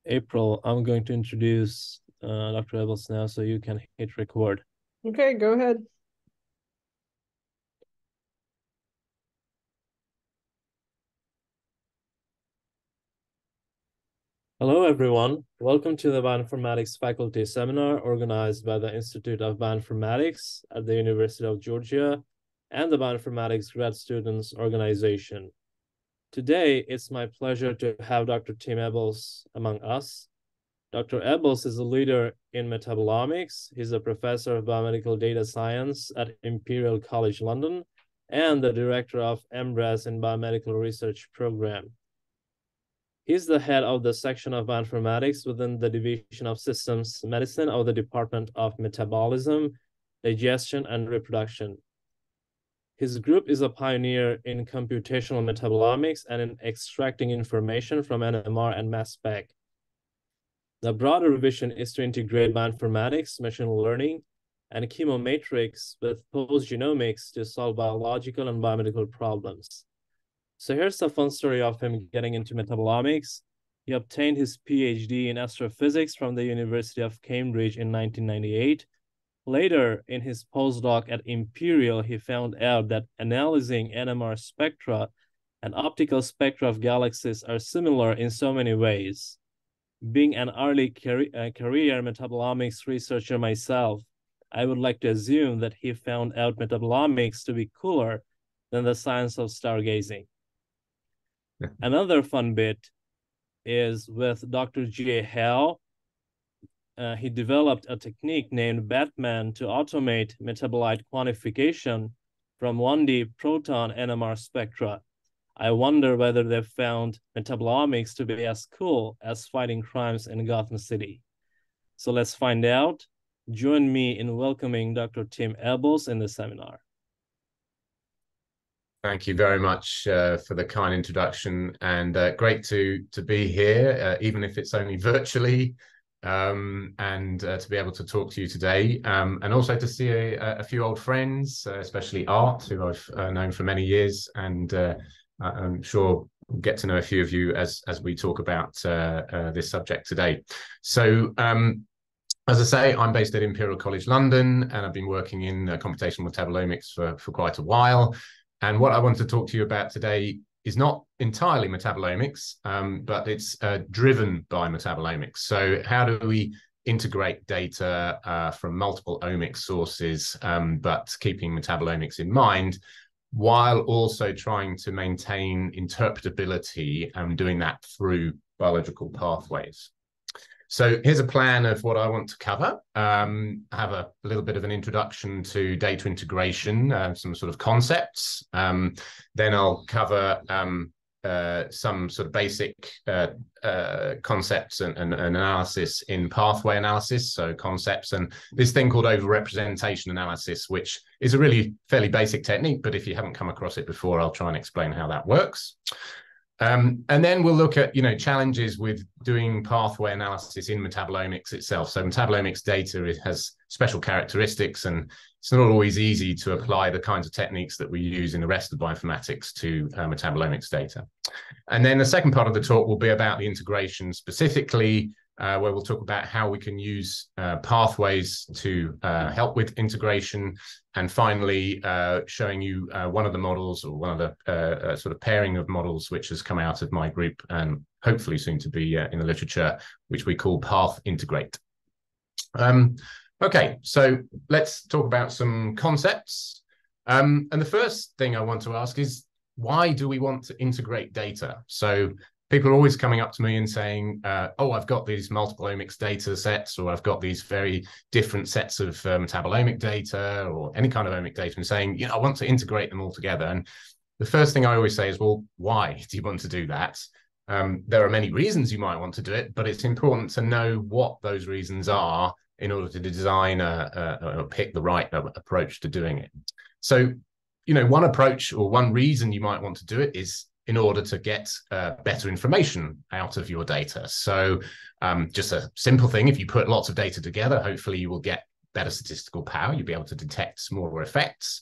April, I'm going to introduce Dr. Ebbels now, so you can hit record. Okay, go ahead. Hello, everyone. Welcome to the Bioinformatics Faculty Seminar organized by the Institute of Bioinformatics at the University of Georgia and the Bioinformatics Grad Students Organization. Today, it's my pleasure to have Dr. Tim Ebbels among us. Dr. Ebbels is a leader in metabolomics. He's a professor of biomedical data science at Imperial College London and the director of MBRAS in Biomedical Research Program. He's the head of the section of bioinformatics within the Division of Systems Medicine of the Department of Metabolism, Digestion, and Reproduction. His group is a pioneer in computational metabolomics and in extracting information from NMR and mass spec. The broader vision is to integrate bioinformatics, machine learning, and chemometrics with post-genomics to solve biological and biomedical problems. So here's a fun story of him getting into metabolomics. He obtained his PhD in astrophysics from the University of Cambridge in 1998. Later, in his postdoc at Imperial, he found out that analyzing NMR spectra and optical spectra of galaxies are similar in so many ways. Being an early career metabolomics researcher myself, I would like to assume that he found out metabolomics to be cooler than the science of stargazing. Another fun bit is with Dr. G.A. Howe. He developed a technique named Batman to automate metabolite quantification from 1D proton NMR spectra. I wonder whether they found metabolomics to be as cool as fighting crimes in Gotham City. So let's find out. Join me in welcoming Dr. Tim Ebbels in the seminar. Thank you very much for the kind introduction, and great to be here, even if it's only virtually, and to be able to talk to you today, and also to see a few old friends, especially Art, who I've known for many years, and I'm sure we'll get to know a few of you as we talk about this subject today. So, as I say, I'm based at Imperial College London, and I've been working in computational metabolomics for quite a while. And what I want to talk to you about today is not entirely metabolomics, but it's driven by metabolomics. So how do we integrate data from multiple omics sources, but keeping metabolomics in mind, while also trying to maintain interpretability and doing that through biological pathways? So here's a plan of what I want to cover. Have a little bit of an introduction to data integration, some sort of concepts. Then I'll cover some sort of basic concepts and analysis in pathway analysis, so concepts, and this thing called overrepresentation analysis, which is a really fairly basic technique, but if you haven't come across it before, I'll try and explain how that works. And then we'll look at, challenges with doing pathway analysis in metabolomics itself. So metabolomics data has special characteristics, and it's not always easy to apply the kinds of techniques that we use in the rest of bioinformatics to metabolomics data. And then the second part of the talk will be about the integration specifically, where we'll talk about how we can use pathways to help with integration. And finally, showing you one of the models, or one of the sort of pairing of models, which has come out of my group and hopefully soon to be in the literature, which we call path integrate. Okay, so let's talk about some concepts. And the first thing I want to ask is, why do we want to integrate data? So people are always coming up to me and saying, oh, I've got these multiple omics data sets, or I've got these very different sets of metabolomic data, or any kind of omic data, and saying, I want to integrate them all together. And the first thing I always say is, well, why do you want to do that? There are many reasons you might want to do it, but it's important to know what those reasons are in order to design or pick the right approach to doing it. So, one approach or one reason you might want to do it is in order to get better information out of your data. So just a simple thing, if you put lots of data together, hopefully you will get better statistical power. You'll be able to detect smaller effects.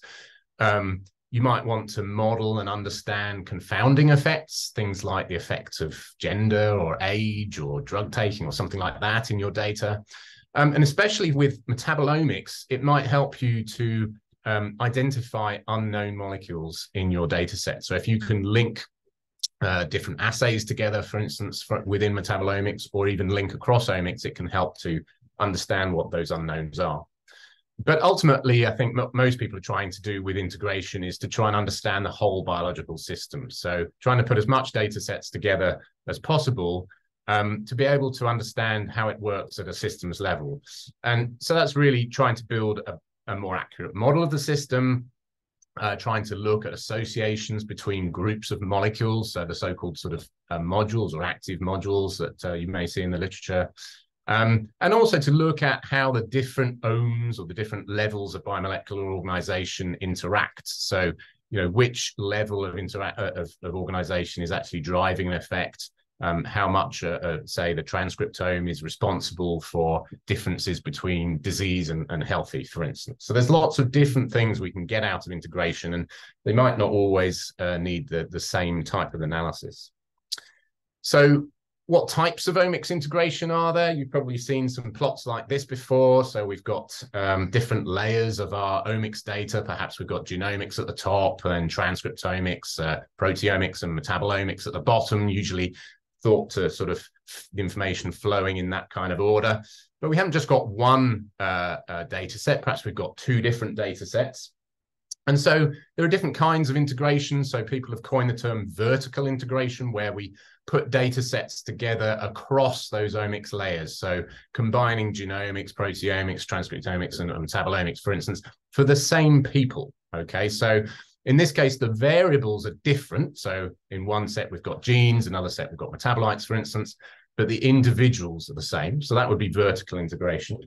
you might want to model and understand confounding effects, things like the effects of gender or age or drug taking or something like that in your data. And especially with metabolomics, it might help you to identify unknown molecules in your data set. So if you can link different assays together, for instance, within metabolomics, or even link across omics, it can help to understand what those unknowns are. But ultimately, I think most people are trying to do with integration is to try and understand the whole biological system. So trying to put as much data sets together as possible to be able to understand how it works at a systems level. And so that's really trying to build a more accurate model of the system, trying to look at associations between groups of molecules, so the so-called sort of modules or active modules that you may see in the literature. And also to look at how the different ohms or the different levels of biomolecular organization interact. So, you know, which level of organization is actually driving an effect, how much, say, the transcriptome is responsible for differences between disease and healthy, for instance. So there's lots of different things we can get out of integration, and they might not always need the same type of analysis. So what types of omics integration are there? You've probably seen some plots like this before. So we've got different layers of our omics data. Perhaps we've got genomics at the top and transcriptomics, proteomics and metabolomics at the bottom, usually thought to sort of the information flowing in that kind of order. But we haven't just got one data set. Perhaps we've got two different data sets. And so there are different kinds of integration. So people have coined the term vertical integration, where we put data sets together across those omics layers. So combining genomics, proteomics, transcriptomics, and metabolomics, for instance, for the same people. Okay, so in this case, the variables are different. So in one set, we've got genes, another set, we've got metabolites, for instance, but the individuals are the same. So that would be vertical integration.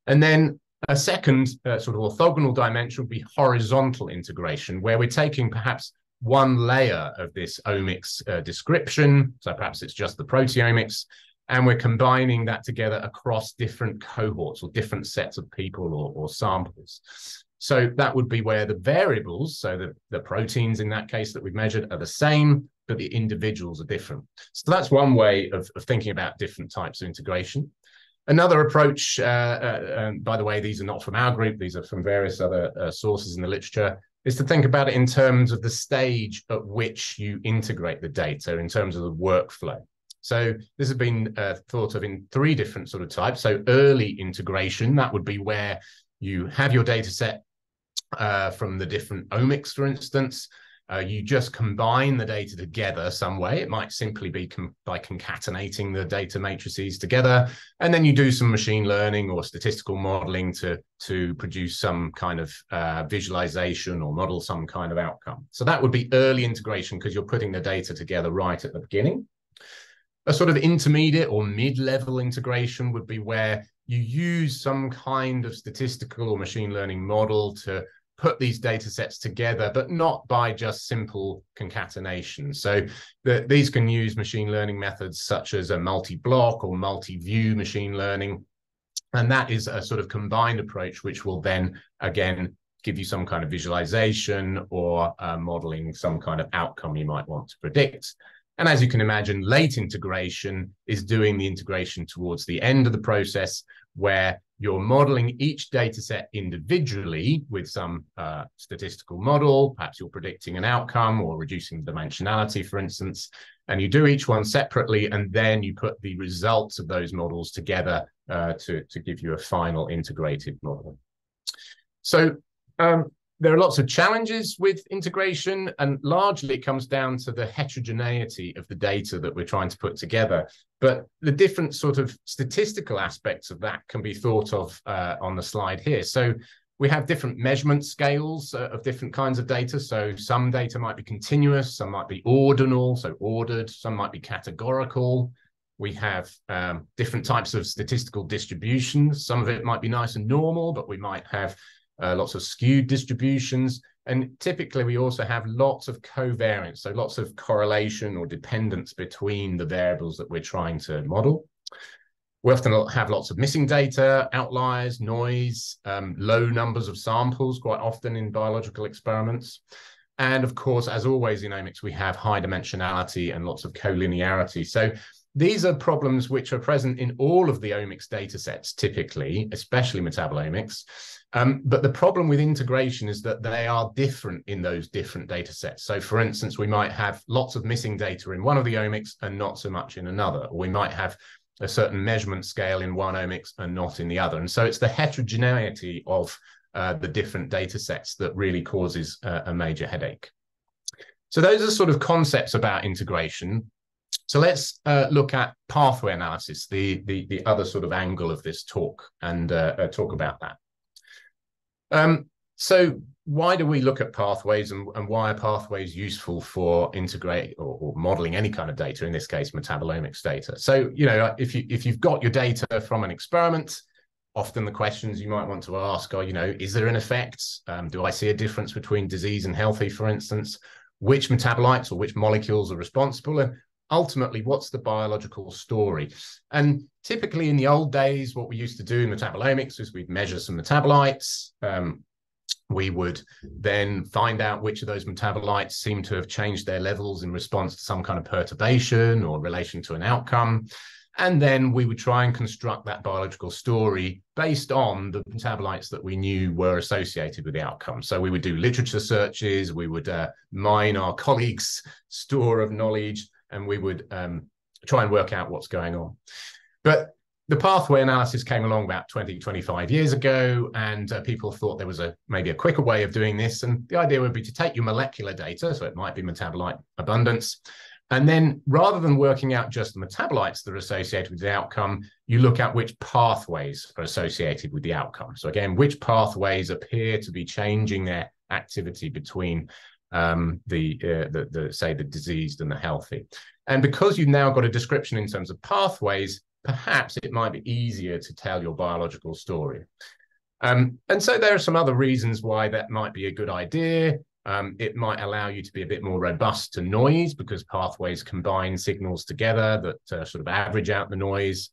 And then a second sort of orthogonal dimension would be horizontal integration, where we're taking perhaps one layer of this omics description, so perhaps it's just the proteomics, and we're combining that together across different cohorts or different sets of people or samples. So that would be where the variables, so the proteins in that case that we've measured, are the same, but the individuals are different. So that's one way of thinking about different types of integration. Another approach, by the way, these are not from our group, these are from various other sources in the literature, is to think about it in terms of the stage at which you integrate the data, in terms of the workflow. So this has been thought of in three different sort of types. So early integration, that would be where you have your data set from the different omics, for instance. You just combine the data together some way. It might simply be by concatenating the data matrices together, and then you do some machine learning or statistical modeling to produce some kind of visualization or model some kind of outcome. So that would be early integration, because you're putting the data together right at the beginning. A sort of intermediate or mid-level integration would be where you use some kind of statistical or machine learning model to put these data sets together, but not by just simple concatenation. So these can use machine learning methods such as a multi-block or multi-view machine learning. And that is a sort of combined approach, which will then, again, give you some kind of visualization or modeling some kind of outcome you might want to predict. And as you can imagine, late integration is doing the integration towards the end of the process, where you're modeling each data set individually with some statistical model. Perhaps you're predicting an outcome or reducing dimensionality, for instance, and you do each one separately, and then you put the results of those models together to give you a final integrated model. So there are lots of challenges with integration, and largely it comes down to the heterogeneity of the data that we're trying to put together. But the different sort of statistical aspects of that can be thought of on the slide here. So we have different measurement scales of different kinds of data. So some data might be continuous, some might be ordinal, so ordered, some might be categorical. We have different types of statistical distributions. Some of it might be nice and normal, but we might have lots of skewed distributions. And typically we also have lots of covariance, so lots of correlation or dependence between the variables that we're trying to model. We often have lots of missing data, outliers, noise, low numbers of samples, quite often in biological experiments. And of course, as always in omics, we have high dimensionality and lots of collinearity. So these are problems which are present in all of the omics data sets, typically, especially metabolomics. But the problem with integration is that they are different in those different data sets. So for instance, we might have lots of missing data in one of the omics and not so much in another. Or we might have a certain measurement scale in one omics and not in the other. And so it's the heterogeneity of the different data sets that really causes a major headache. So those are sort of concepts about integration. So let's look at pathway analysis, the other sort of angle of this talk, and talk about that. So why do we look at pathways, and why are pathways useful for integrate or modeling any kind of data, in this case, metabolomics data? So, you know, if you've got your data from an experiment, often the questions you might want to ask are, you know, is there an effect? Do I see a difference between disease and healthy, for instance? Which metabolites or which molecules are responsible? And ultimately, what's the biological story? And typically in the old days, what we used to do in metabolomics is we'd measure some metabolites. We would then find out which of those metabolites seem to have changed their levels in response to some kind of perturbation or relation to an outcome. And then we would try and construct that biological story based on the metabolites that we knew were associated with the outcome. So we would do literature searches, we would mine our colleagues' store of knowledge, and we would try and work out what's going on. But the pathway analysis came along about 20, 25 years ago, and people thought there was maybe a quicker way of doing this. And the idea would be to take your molecular data, so it might be metabolite abundance, and then rather than working out just the metabolites that are associated with the outcome, you look at which pathways are associated with the outcome. So again, which pathways appear to be changing their activity between say the diseased and the healthy. And because you've now got a description in terms of pathways, perhaps it might be easier to tell your biological story. And so there are some other reasons why that might be a good idea. It might allow you to be a bit more robust to noise because pathways combine signals together that sort of average out the noise.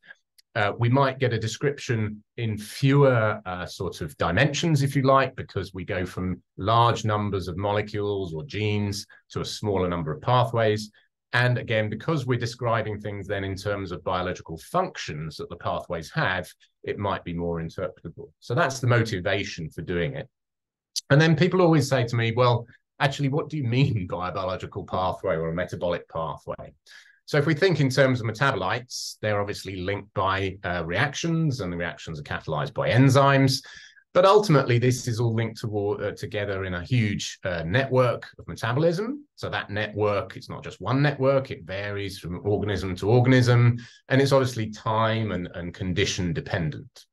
We might get a description in fewer sort of dimensions, if you like, because we go from large numbers of molecules or genes to a smaller number of pathways. And again, because we're describing things then in terms of biological functions that the pathways have, it might be more interpretable. So that's the motivation for doing it. And then people always say to me, well, actually, what do you mean by a biological pathway or a metabolic pathway? So if we think in terms of metabolites, they're obviously linked by reactions, and the reactions are catalyzed by enzymes. But ultimately, this is all linked together in a huge network of metabolism. So that network, it's not just one network, it varies from organism to organism, and it's obviously time and condition dependent.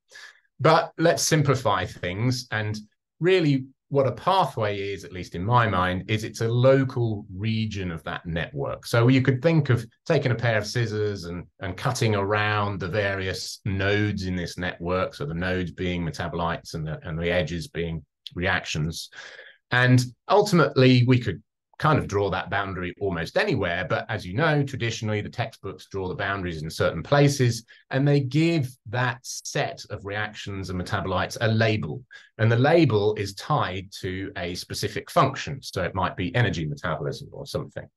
But let's simplify things, and really what a pathway is, at least in my mind, is it's a local region of that network. So you could think of taking a pair of scissors and cutting around the various nodes in this network. So the nodes being metabolites and the edges being reactions. And ultimately, we could kind of draw that boundary almost anywhere. But as you know, traditionally, the textbooks draw the boundaries in certain places, and they give that set of reactions and metabolites a label. And the label is tied to a specific function. So it might be energy metabolism or something.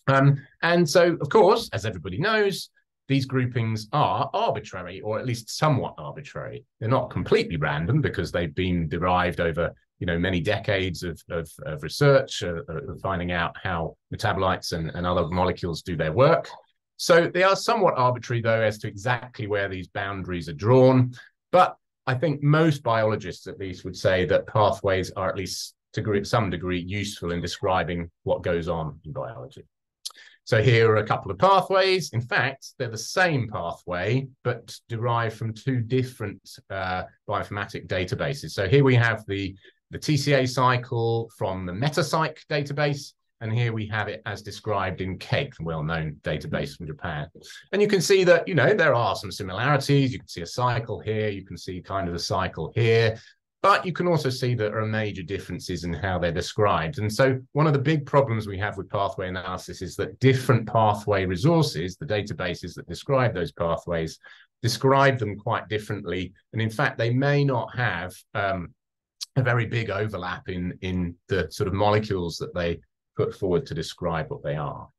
And so, of course, as everybody knows, these groupings are arbitrary, or at least somewhat arbitrary. They're not completely random because they've been derived over many decades of research, finding out how metabolites and other molecules do their work. So they are somewhat arbitrary, though, as to exactly where these boundaries are drawn. But I think most biologists, at least, would say that pathways are, at least to some degree, useful in describing what goes on in biology. So here are a couple of pathways. In fact, they're the same pathway, but derived from two different bioinformatic databases. So here we have the TCA cycle from the Metapsych database, and here we have it as described in CAKE, a well-known database from Japan. And you can see that, there are some similarities. You can see a cycle here. You can see kind of a cycle here. But you can also see that there are major differences in how they're described. And so one of the big problems we have with pathway analysis is that different pathway resources, the databases that describe those pathways, describe them quite differently. And in fact, they may not have a very big overlap in the sort of molecules that they put forward to describe what they are.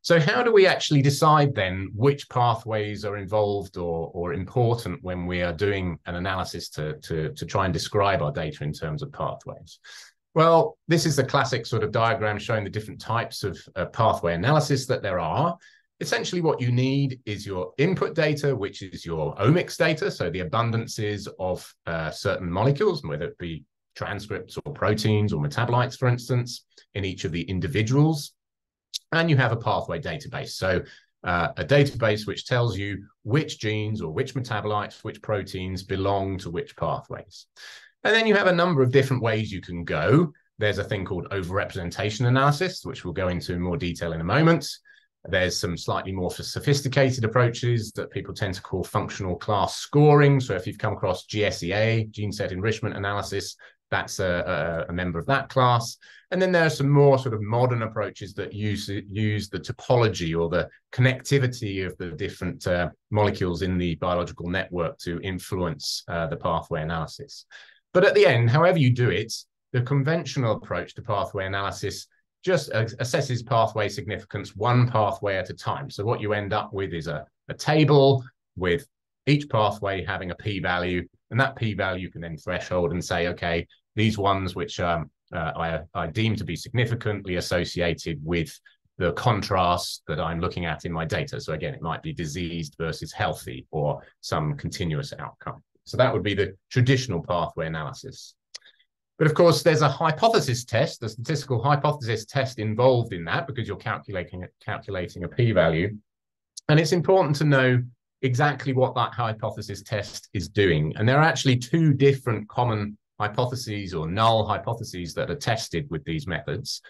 So how do we actually decide then which pathways are involved or important when we are doing an analysis to try and describe our data in terms of pathways? Well, this is the classic sort of diagram showing the different types of pathway analysis that there are. Essentially, what you need is your input data, which is your omics data, so the abundances of certain molecules, whether it be transcripts or proteins or metabolites, for instance, in each of the individuals. And you have a pathway database. So a database which tells you which genes or which metabolites, which proteins belong to which pathways. And then you have a number of different ways you can go. There's a thing called overrepresentation analysis, which we'll go into in more detail in a moment. There's some slightly more sophisticated approaches that people tend to call functional class scoring. So if you've come across GSEA, gene set enrichment analysis, that's a member of that class. And then there are some more sort of modern approaches that use the topology or the connectivity of the different molecules in the biological network to influence the pathway analysis. But at the end, however you do it, the conventional approach to pathway analysis just assesses pathway significance one pathway at a time. So what you end up with is a table with each pathway having a p-value, and that p-value you can then threshold and say, okay, these ones which I deem to be significantly associated with the contrast that I'm looking at in my data. So again, it might be diseased versus healthy or some continuous outcome. So that would be the traditional pathway analysis. But of course, there's a hypothesis test, the statistical hypothesis test involved in that, because you're calculating a p-value. And it's important to know exactly what that hypothesis test is doing. And there are actually two different common hypotheses or null hypotheses that are tested with these methods.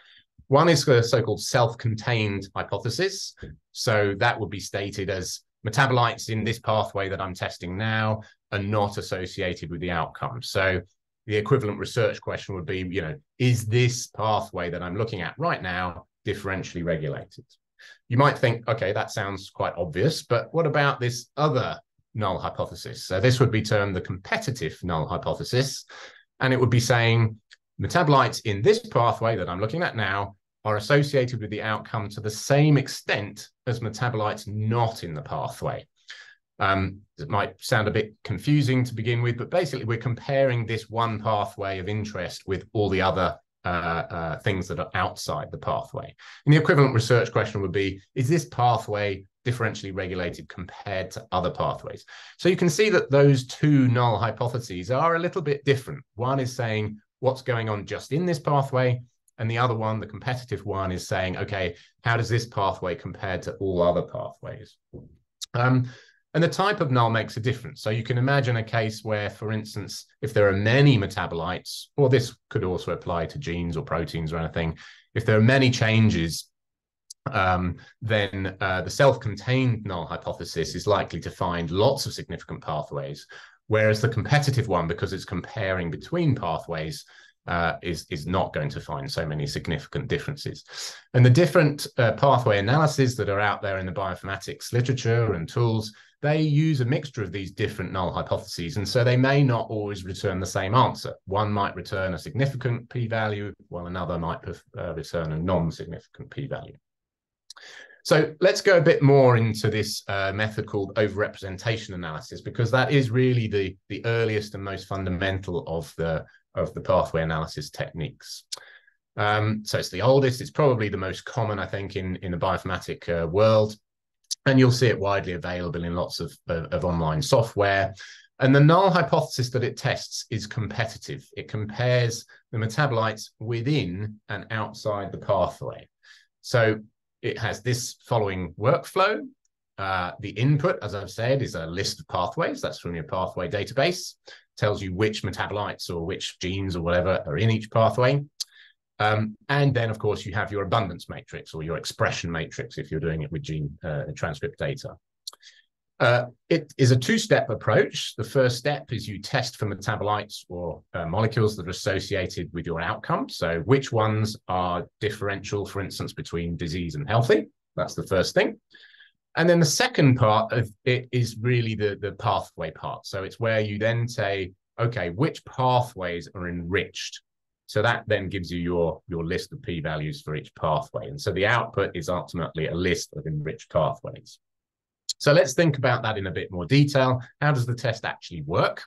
One is the so-called self-contained hypothesis. So that would be stated as metabolites in this pathway that I'm testing now are not associated with the outcome. So the equivalent research question would be, is this pathway that I'm looking at right now differentially regulated? You might think, okay, that sounds quite obvious, but what about this other null hypothesis? So this would be termed the competitive null hypothesis. And it would be saying metabolites in this pathway that I'm looking at now are associated with the outcome to the same extent as metabolites not in the pathway. It might sound a bit confusing to begin with, but basically we're comparing this one pathway of interest with all the other things that are outside the pathway. And the equivalent research question would be, is this pathway differentially regulated compared to other pathways? So you can see that those two null hypotheses are a little bit different. One is saying what's going on just in this pathway, and the other one, the competitive one, is saying, okay, how does this pathway compare to all other pathways? And the type of null makes a difference. So you can imagine a case where, for instance, if there are many metabolites, or this could also apply to genes or proteins or anything, if there are many changes, then the self-contained null hypothesis is likely to find lots of significant pathways, whereas the competitive one, because it's comparing between pathways, is not going to find so many significant differences. And the different pathway analyses that are out there in the bioinformatics literature and tools, they use a mixture of these different null hypotheses, and so they may not always return the same answer. One might return a significant p-value, while another might return a non-significant p-value. So let's go a bit more into this method called overrepresentation analysis, because that is really the earliest and most fundamental of the pathway analysis techniques. So it's the oldest, it's probably the most common, I think, in the bioinformatic world. And you'll see it widely available in lots of online software. And the null hypothesis that it tests is competitive. It compares the metabolites within and outside the pathway. So it has this following workflow. The input, as I've said, is a list of pathways. That's from your pathway database. Tells you which metabolites or which genes or whatever are in each pathway. And then, of course, you have your abundance matrix or your expression matrix if you're doing it with gene transcript data. It is a two-step approach. The first step is you test for metabolites or molecules that are associated with your outcome. So which ones are differential, for instance, between disease and healthy? That's the first thing. And then the second part of it is really the pathway part. So it's where you then say, okay, which pathways are enriched? So that then gives you your list of p-values for each pathway. And so the output is ultimately a list of enriched pathways. So let's think about that in a bit more detail. How does the test actually work?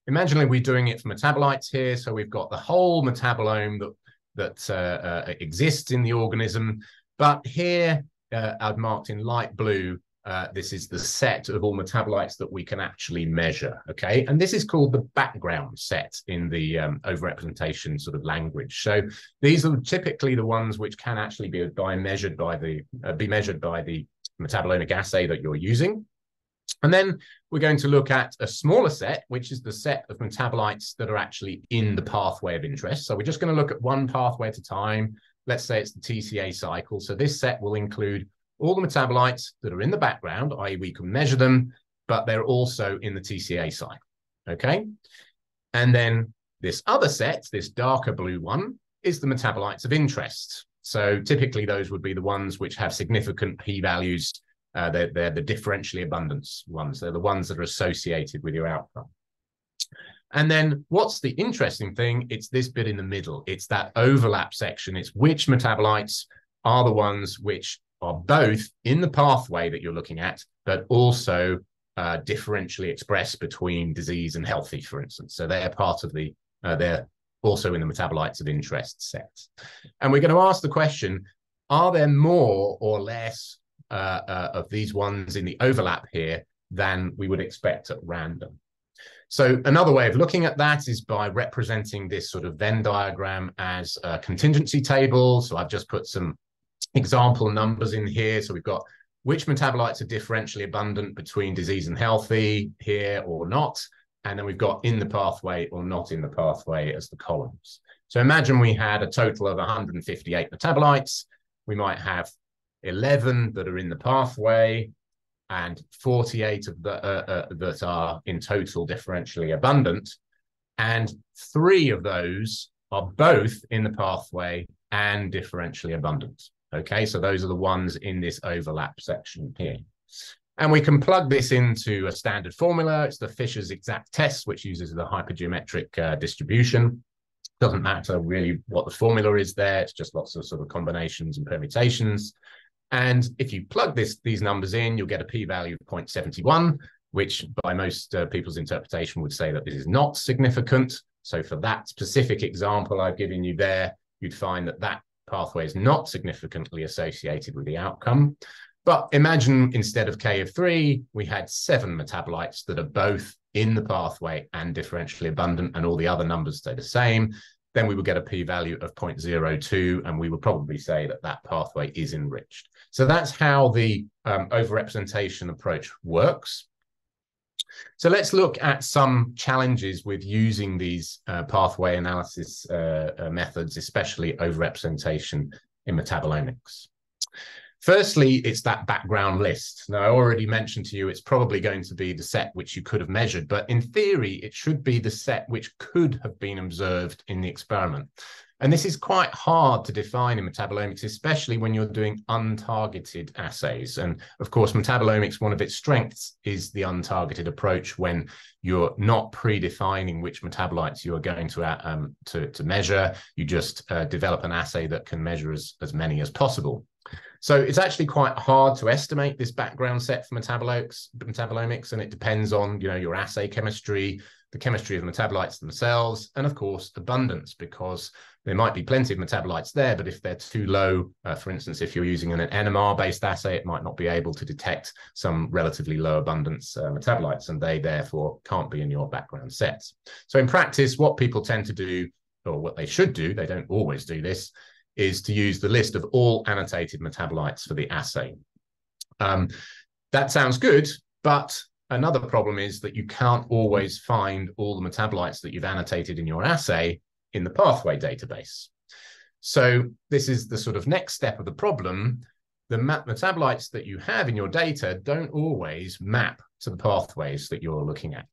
Imagine we're doing it for metabolites here. So we've got the whole metabolome that exists in the organism. But here, I've marked in light blue, this is the set of all metabolites that we can actually measure, okay? And this is called the background set in the overrepresentation sort of language. So these are typically the ones which can actually be measured by the metabolomic assay that you're using. And then we're going to look at a smaller set, which is the set of metabolites that are actually in the pathway of interest. So we're just going to look at one pathway at a time. Let's say it's the TCA cycle. So this set will include all the metabolites that are in the background, i.e. we can measure them, but they're also in the TCA cycle, okay? And then this other set, this darker blue one, is the metabolites of interest. So typically those would be the ones which have significant p-values. They're the differentially abundant ones. They're the ones that are associated with your outcome. And then what's the interesting thing? It's this bit in the middle. It's that overlap section. It's which metabolites are the ones which are both in the pathway that you're looking at, but also differentially expressed between disease and healthy, for instance. So they're part of the, they're also in the metabolites of interest set. And we're going to ask the question, are there more or less of these ones in the overlap here than we would expect at random? So another way of looking at that is by representing this sort of Venn diagram as a contingency table. So I've just put some example numbers in here. So we've got which metabolites are differentially abundant between disease and healthy here or not. And then we've got in the pathway or not in the pathway as the columns. So imagine we had a total of 158 metabolites. We might have 11 that are in the pathway and 48 of the, that are in total differentially abundant. And 3 of those are both in the pathway and differentially abundant. Okay, so those are the ones in this overlap section here. And we can plug this into a standard formula. It's the Fisher's exact test, which uses the hypergeometric distribution. Doesn't matter really what the formula is there. It's just lots of sort of combinations and permutations. And if you plug these numbers in, you'll get a p-value of 0.71, which by most people's interpretation would say that this is not significant. So for that specific example I've given you there, you'd find that that pathway is not significantly associated with the outcome. But imagine instead of K of 3, we had 7 metabolites that are both in the pathway and differentially abundant, and all the other numbers stay the same. Then we would get a p-value of 0.02, and we would probably say that that pathway is enriched. So that's how the overrepresentation approach works. So let's look at some challenges with using these pathway analysis methods, especially overrepresentation in metabolomics. Firstly, it's that background list. Now, I already mentioned to you, it's probably going to be the set which you could have measured, but in theory, it should be the set which could have been observed in the experiment. And this is quite hard to define in metabolomics, especially when you're doing untargeted assays. And of course, metabolomics, one of its strengths is the untargeted approach when you're not predefining which metabolites you are going to measure. You just develop an assay that can measure as many as possible. So it's actually quite hard to estimate this background set for metabolomics, and it depends on, you know, your assay chemistry, the chemistry of metabolites themselves, and of course, abundance, because there might be plenty of metabolites there, but if they're too low, for instance, if you're using an NMR-based assay, it might not be able to detect some relatively low abundance metabolites, and they therefore can't be in your background sets. So in practice, what people tend to do, or what they should do, they don't always do this, is to use the list of all annotated metabolites for the assay. That sounds good, but another problem is that you can't always find all the metabolites that you've annotated in your assay in the pathway database. So this is the sort of next step of the problem. The metabolites that you have in your data don't always map to the pathways that you're looking at.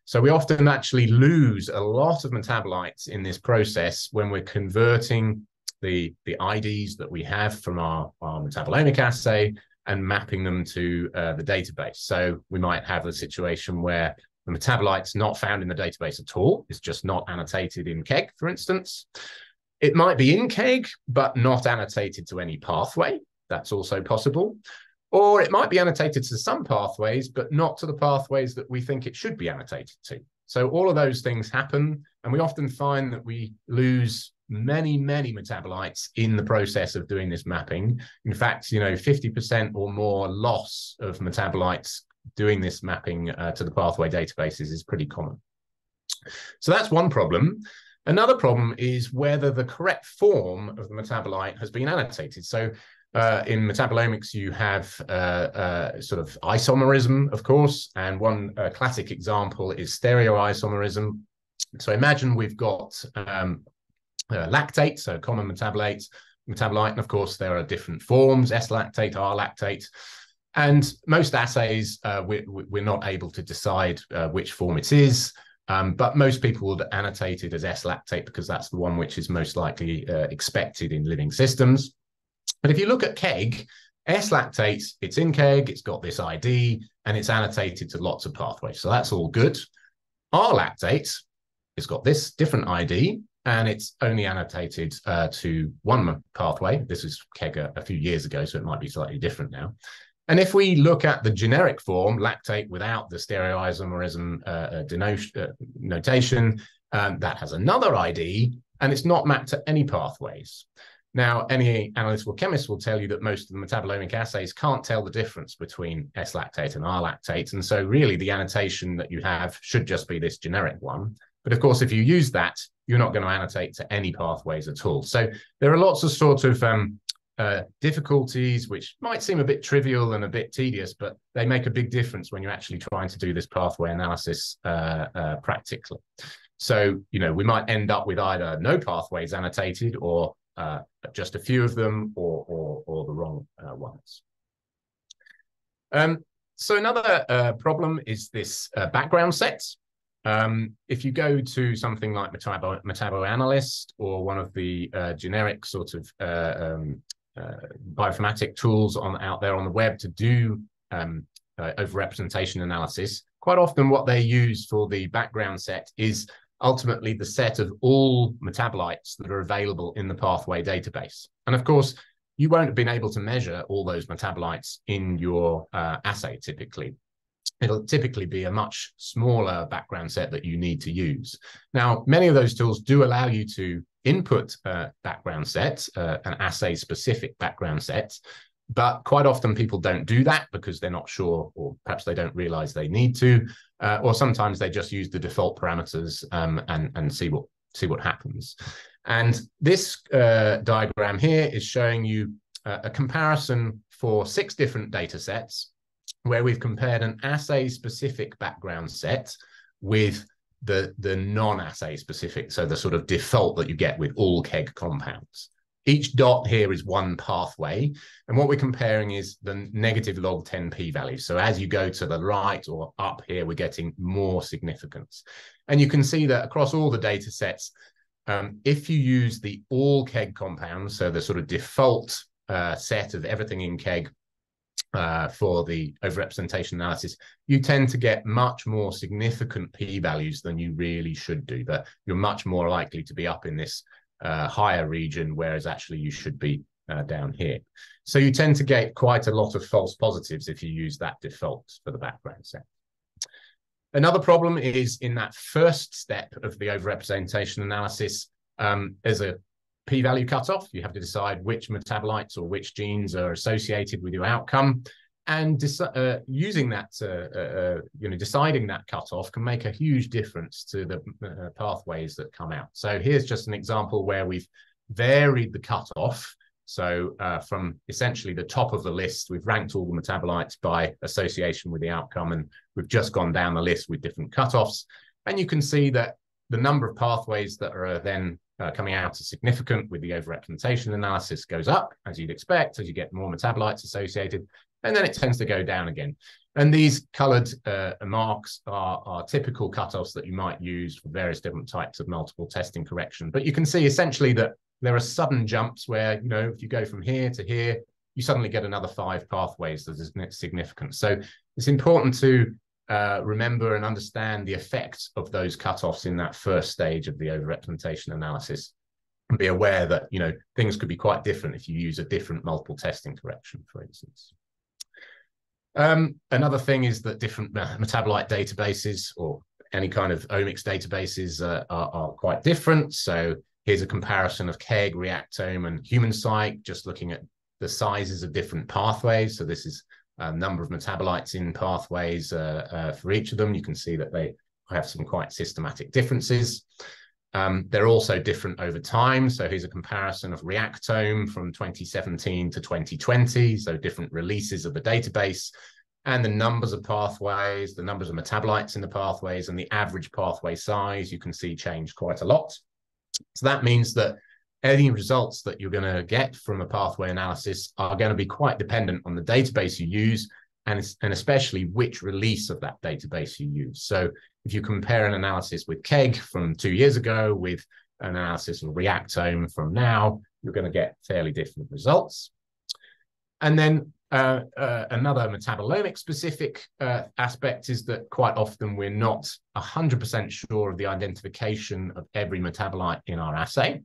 So we often actually lose a lot of metabolites in this process when we're converting the IDs that we have from our metabolomic assay and mapping them to the database. So we might have a situation where the metabolite's not found in the database at all. It's just not annotated in KEGG, for instance. It might be in KEGG, but not annotated to any pathway. That's also possible. Or it might be annotated to some pathways, but not to the pathways that we think it should be annotated to. So all of those things happen, and we often find that we lose many, many metabolites in the process of doing this mapping. In fact, 50% or more loss of metabolites doing this mapping to the pathway databases is pretty common. So that's one problem. Another problem is whether the correct form of the metabolite has been annotated. So in metabolomics, you have sort of isomerism, of course, and one classic example is stereoisomerism. So imagine we've got lactate, so common metabolite, and of course there are different forms, S-lactate, R-lactate, and most assays we're not able to decide which form it is, but most people would annotate it as S-lactate because that's the one which is most likely expected in living systems. But if you look at KEGG, S-lactate, it's in KEGG, it's got this ID, and it's annotated to lots of pathways. So that's all good. R-lactate, it's got this different ID, and it's only annotated to one pathway. This is KEGG a few years ago, so it might be slightly different now. And if we look at the generic form, lactate without the stereoisomerism notation, that has another ID, and it's not mapped to any pathways. Now, any analytical chemist will tell you that most of the metabolomic assays can't tell the difference between S-lactate and R-lactate. And so really the annotation that you have should just be this generic one. But of course, if you use that, you're not going to annotate to any pathways at all. So there are lots of sort of difficulties which might seem a bit trivial and a bit tedious, but they make a big difference when you're actually trying to do this pathway analysis practically. So, we might end up with either no pathways annotated or just a few of them or the wrong ones. So another problem is this background set. If you go to something like Metaboloanalyst or one of the generic sort of bioinformatic tools out there on the web to do overrepresentation analysis, quite often what they use for the background set is ultimately the set of all metabolites that are available in the pathway database. And of course, you won't have been able to measure all those metabolites in your assay typically. It'll typically be a much smaller background set that you need to use. Now, many of those tools do allow you to input background sets, an assay-specific background set, but quite often people don't do that because they're not sure, or perhaps they don't realize they need to, or sometimes they just use the default parameters and see what happens. And this diagram here is showing you a comparison for 6 different data sets where we've compared an assay-specific background set with the non-assay specific, so the sort of default that you get with all KEGG compounds. Each dot here is one pathway, and what we're comparing is the negative log 10 p-value. So as you go to the right or up here, we're getting more significance. And you can see that across all the data sets, if you use the all KEGG compounds, so the sort of default set of everything in KEGG for the overrepresentation analysis, you tend to get much more significant p-values than you really should do. But you're much more likely to be up in this higher region, whereas actually you should be down here. So you tend to get quite a lot of false positives if you use that default for the background set. Another problem is in that first step of the overrepresentation analysis, there's a p-value cutoff. You have to decide which metabolites or which genes are associated with your outcome. And using that, deciding that cutoff can make a huge difference to the pathways that come out. So here's just an example where we've varied the cutoff. So from essentially the top of the list, we've ranked all the metabolites by association with the outcome, and we've just gone down the list with different cutoffs. And you can see that the number of pathways that are then coming out as significant with the overrepresentation analysis goes up, as you'd expect, as you get more metabolites associated, and then it tends to go down again. And these colored marks are typical cutoffs that you might use for various different types of multiple testing correction. But you can see essentially that there are sudden jumps where, if you go from here to here, you suddenly get another 5 pathways that is significant. So it's important to remember and understand the effect of those cutoffs in that first stage of the overrepresentation analysis, and be aware that, you know, things could be quite different if you use a different multiple testing correction, for instance. Another thing is that different metabolite databases or any kind of omics databases are quite different. So here's a comparison of KEGG, Reactome, and HumanPsych, just looking at the sizes of different pathways. So this is a number of metabolites in pathways for each of them. You can see that they have some quite systematic differences. They're also different over time. So here's a comparison of Reactome from 2017 to 2020. So different releases of the database, and the numbers of pathways, the numbers of metabolites in the pathways, and the average pathway size, you can see change quite a lot. So that means that any results that you're going to get from a pathway analysis are going to be quite dependent on the database you use, and especially which release of that database you use. So if you compare an analysis with KEGG from 2 years ago with an analysis of Reactome from now, you're going to get fairly different results. And then another metabolomic-specific aspect is that quite often we're not 100% sure of the identification of every metabolite in our assay.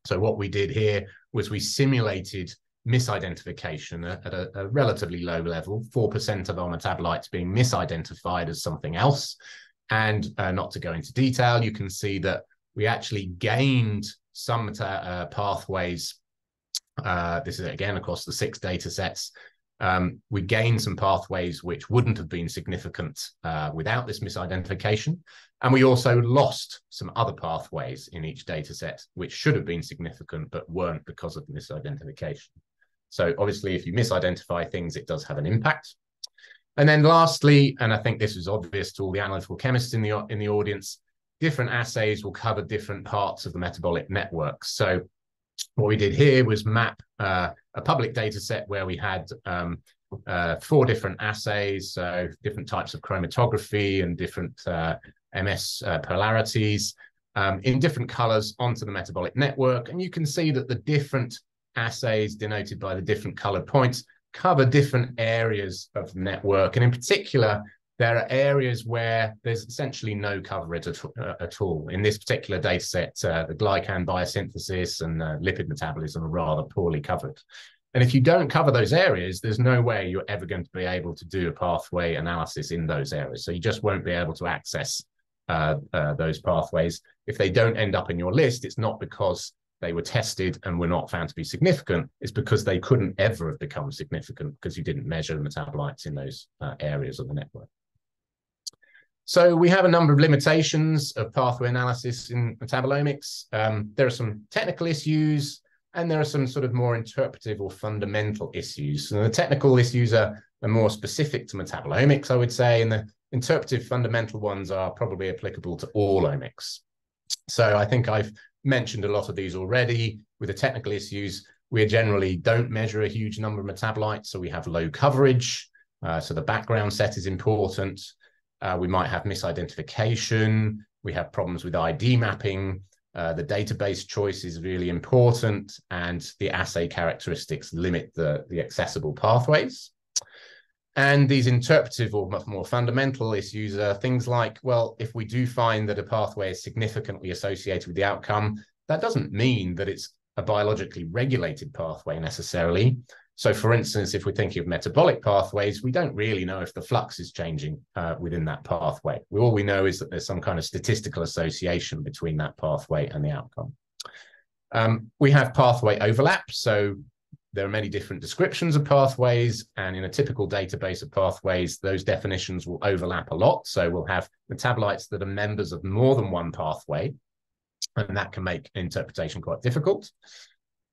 So what we did here was we simulated misidentification at a relatively low level, 4% of our metabolites being misidentified as something else. And not to go into detail, you can see that we actually gained some pathways. This is again across the 6 data sets. We gained some pathways which wouldn't have been significant without this misidentification. And we also lost some other pathways in each data set which should have been significant but weren't because of misidentification. So obviously, if you misidentify things, it does have an impact. And then lastly, and I think this is obvious to all the analytical chemists in the audience, different assays will cover different parts of the metabolic network. So what we did here was map a public data set where we had 4 different assays, so different types of chromatography and different MS polarities in different colors onto the metabolic network. And you can see that the different assays denoted by the different colored points cover different areas of the network. And in particular, there are areas where there's essentially no coverage at all. In this particular data set, the glycan biosynthesis and lipid metabolism are rather poorly covered. And if you don't cover those areas, there's no way you're ever going to be able to do a pathway analysis in those areas. So you just won't be able to access those pathways. If they don't end up in your list, it's not because they were tested and were not found to be significant. It's because they couldn't ever have become significant because you didn't measure metabolites in those areas of the network. So we have a number of limitations of pathway analysis in metabolomics. There are some technical issues, and there are some sort of more interpretive or fundamental issues. So the technical issues are more specific to metabolomics, I would say, and the interpretive fundamental ones are probably applicable to all omics. So I think I've mentioned a lot of these already. With the technical issues, we generally don't measure a huge number of metabolites, so we have low coverage. So the background set is important. We might have misidentification. We have problems with ID mapping. The database choice is really important, and the assay characteristics limit the accessible pathways. And these interpretive or more fundamental issues are things like, well, if we do find that a pathway is significantly associated with the outcome, that doesn't mean that it's a biologically regulated pathway necessarily. So for instance, if we're thinking of metabolic pathways, we don't really know if the flux is changing within that pathway. All we know is that there's some kind of statistical association between that pathway and the outcome. We have pathway overlap. So there are many different descriptions of pathways, and in a typical database of pathways, those definitions will overlap a lot. So we'll have metabolites that are members of more than one pathway, and that can make interpretation quite difficult.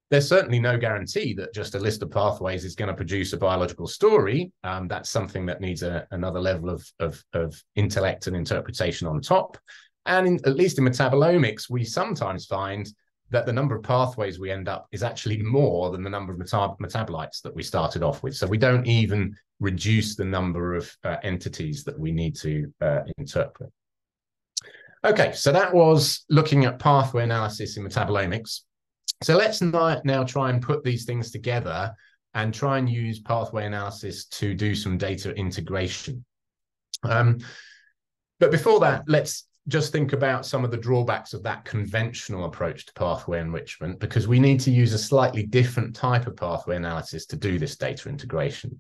There's certainly no guarantee that just a list of pathways is going to produce a biological story. That's something that needs another level of intellect and interpretation on top. And at least in metabolomics, we sometimes find that the number of pathways we end up is actually more than the number of metabolites that we started off with. So we don't even reduce the number of entities that we need to interpret. Okay, so that was looking at pathway analysis in metabolomics. So let's now try and put these things together and try and use pathway analysis to do some data integration. But before that, let's just think about some of the drawbacks of that conventional approach to pathway enrichment, because we need to use a slightly different type of pathway analysis to do this data integration.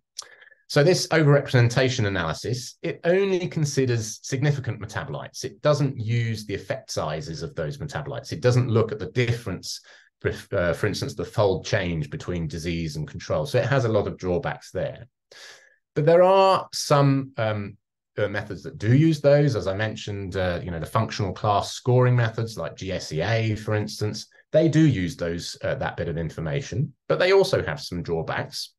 So this overrepresentation analysis, it only considers significant metabolites. It doesn't use the effect sizes of those metabolites. It doesn't look at the difference, for instance, the fold change between disease and control. So it has a lot of drawbacks there. But there are some methods that do use those. As I mentioned, the functional class scoring methods like GSEA, for instance, they do use those that bit of information, but they also have some drawbacks.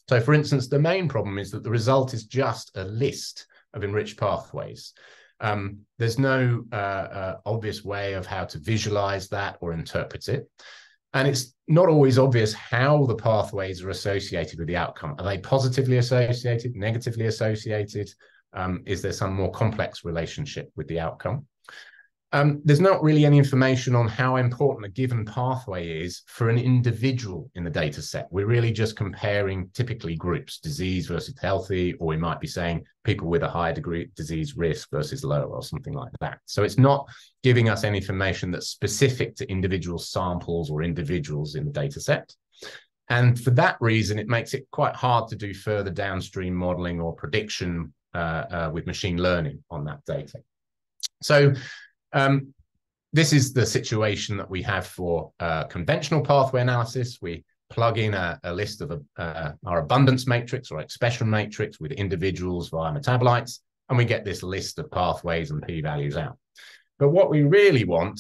So, for instance, the main problem is that the result is just a list of enriched pathways. There's no obvious way of how to visualize that or interpret it. And it's not always obvious how the pathways are associated with the outcome. Are they positively associated, negatively associated? Is there some more complex relationship with the outcome? There's not really any information on how important a given pathway is for an individual in the data set. We're really just comparing typically groups, disease versus healthy, or we might be saying people with a higher degree of disease risk versus lower or something like that. So it's not giving us any information that's specific to individual samples or individuals in the data set. And for that reason, it makes it quite hard to do further downstream modeling or prediction with machine learning on that data. So this is the situation that we have for conventional pathway analysis. We plug in a list of our abundance matrix or expression matrix with individuals via metabolites, and we get this list of pathways and p-values out. But what we really want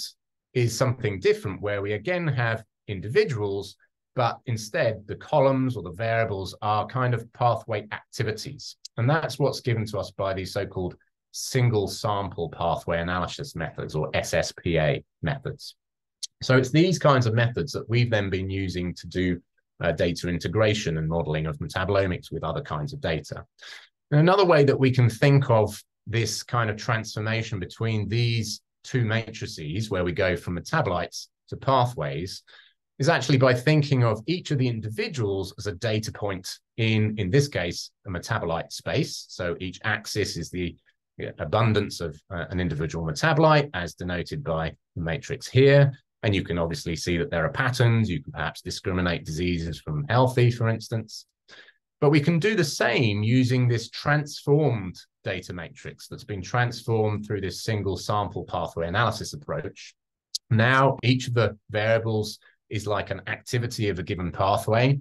is something different, where we again have individuals, but instead the columns or the variables are kind of pathway activities. And that's what's given to us by these so-called single sample pathway analysis methods, or SSPA methods. So it's these kinds of methods that we've then been using to do data integration and modeling of metabolomics with other kinds of data. And another way that we can think of this kind of transformation between these two matrices, where we go from metabolites to pathways, is actually by thinking of each of the individuals as a data point in this case, a metabolite space. So each axis is the abundance of an individual metabolite, as denoted by the matrix here. And you can obviously see that there are patterns. You can perhaps discriminate diseases from healthy, for instance. But we can do the same using this transformed data matrix that's been transformed through this single sample pathway analysis approach. Now, each of the variables is like an activity of a given pathway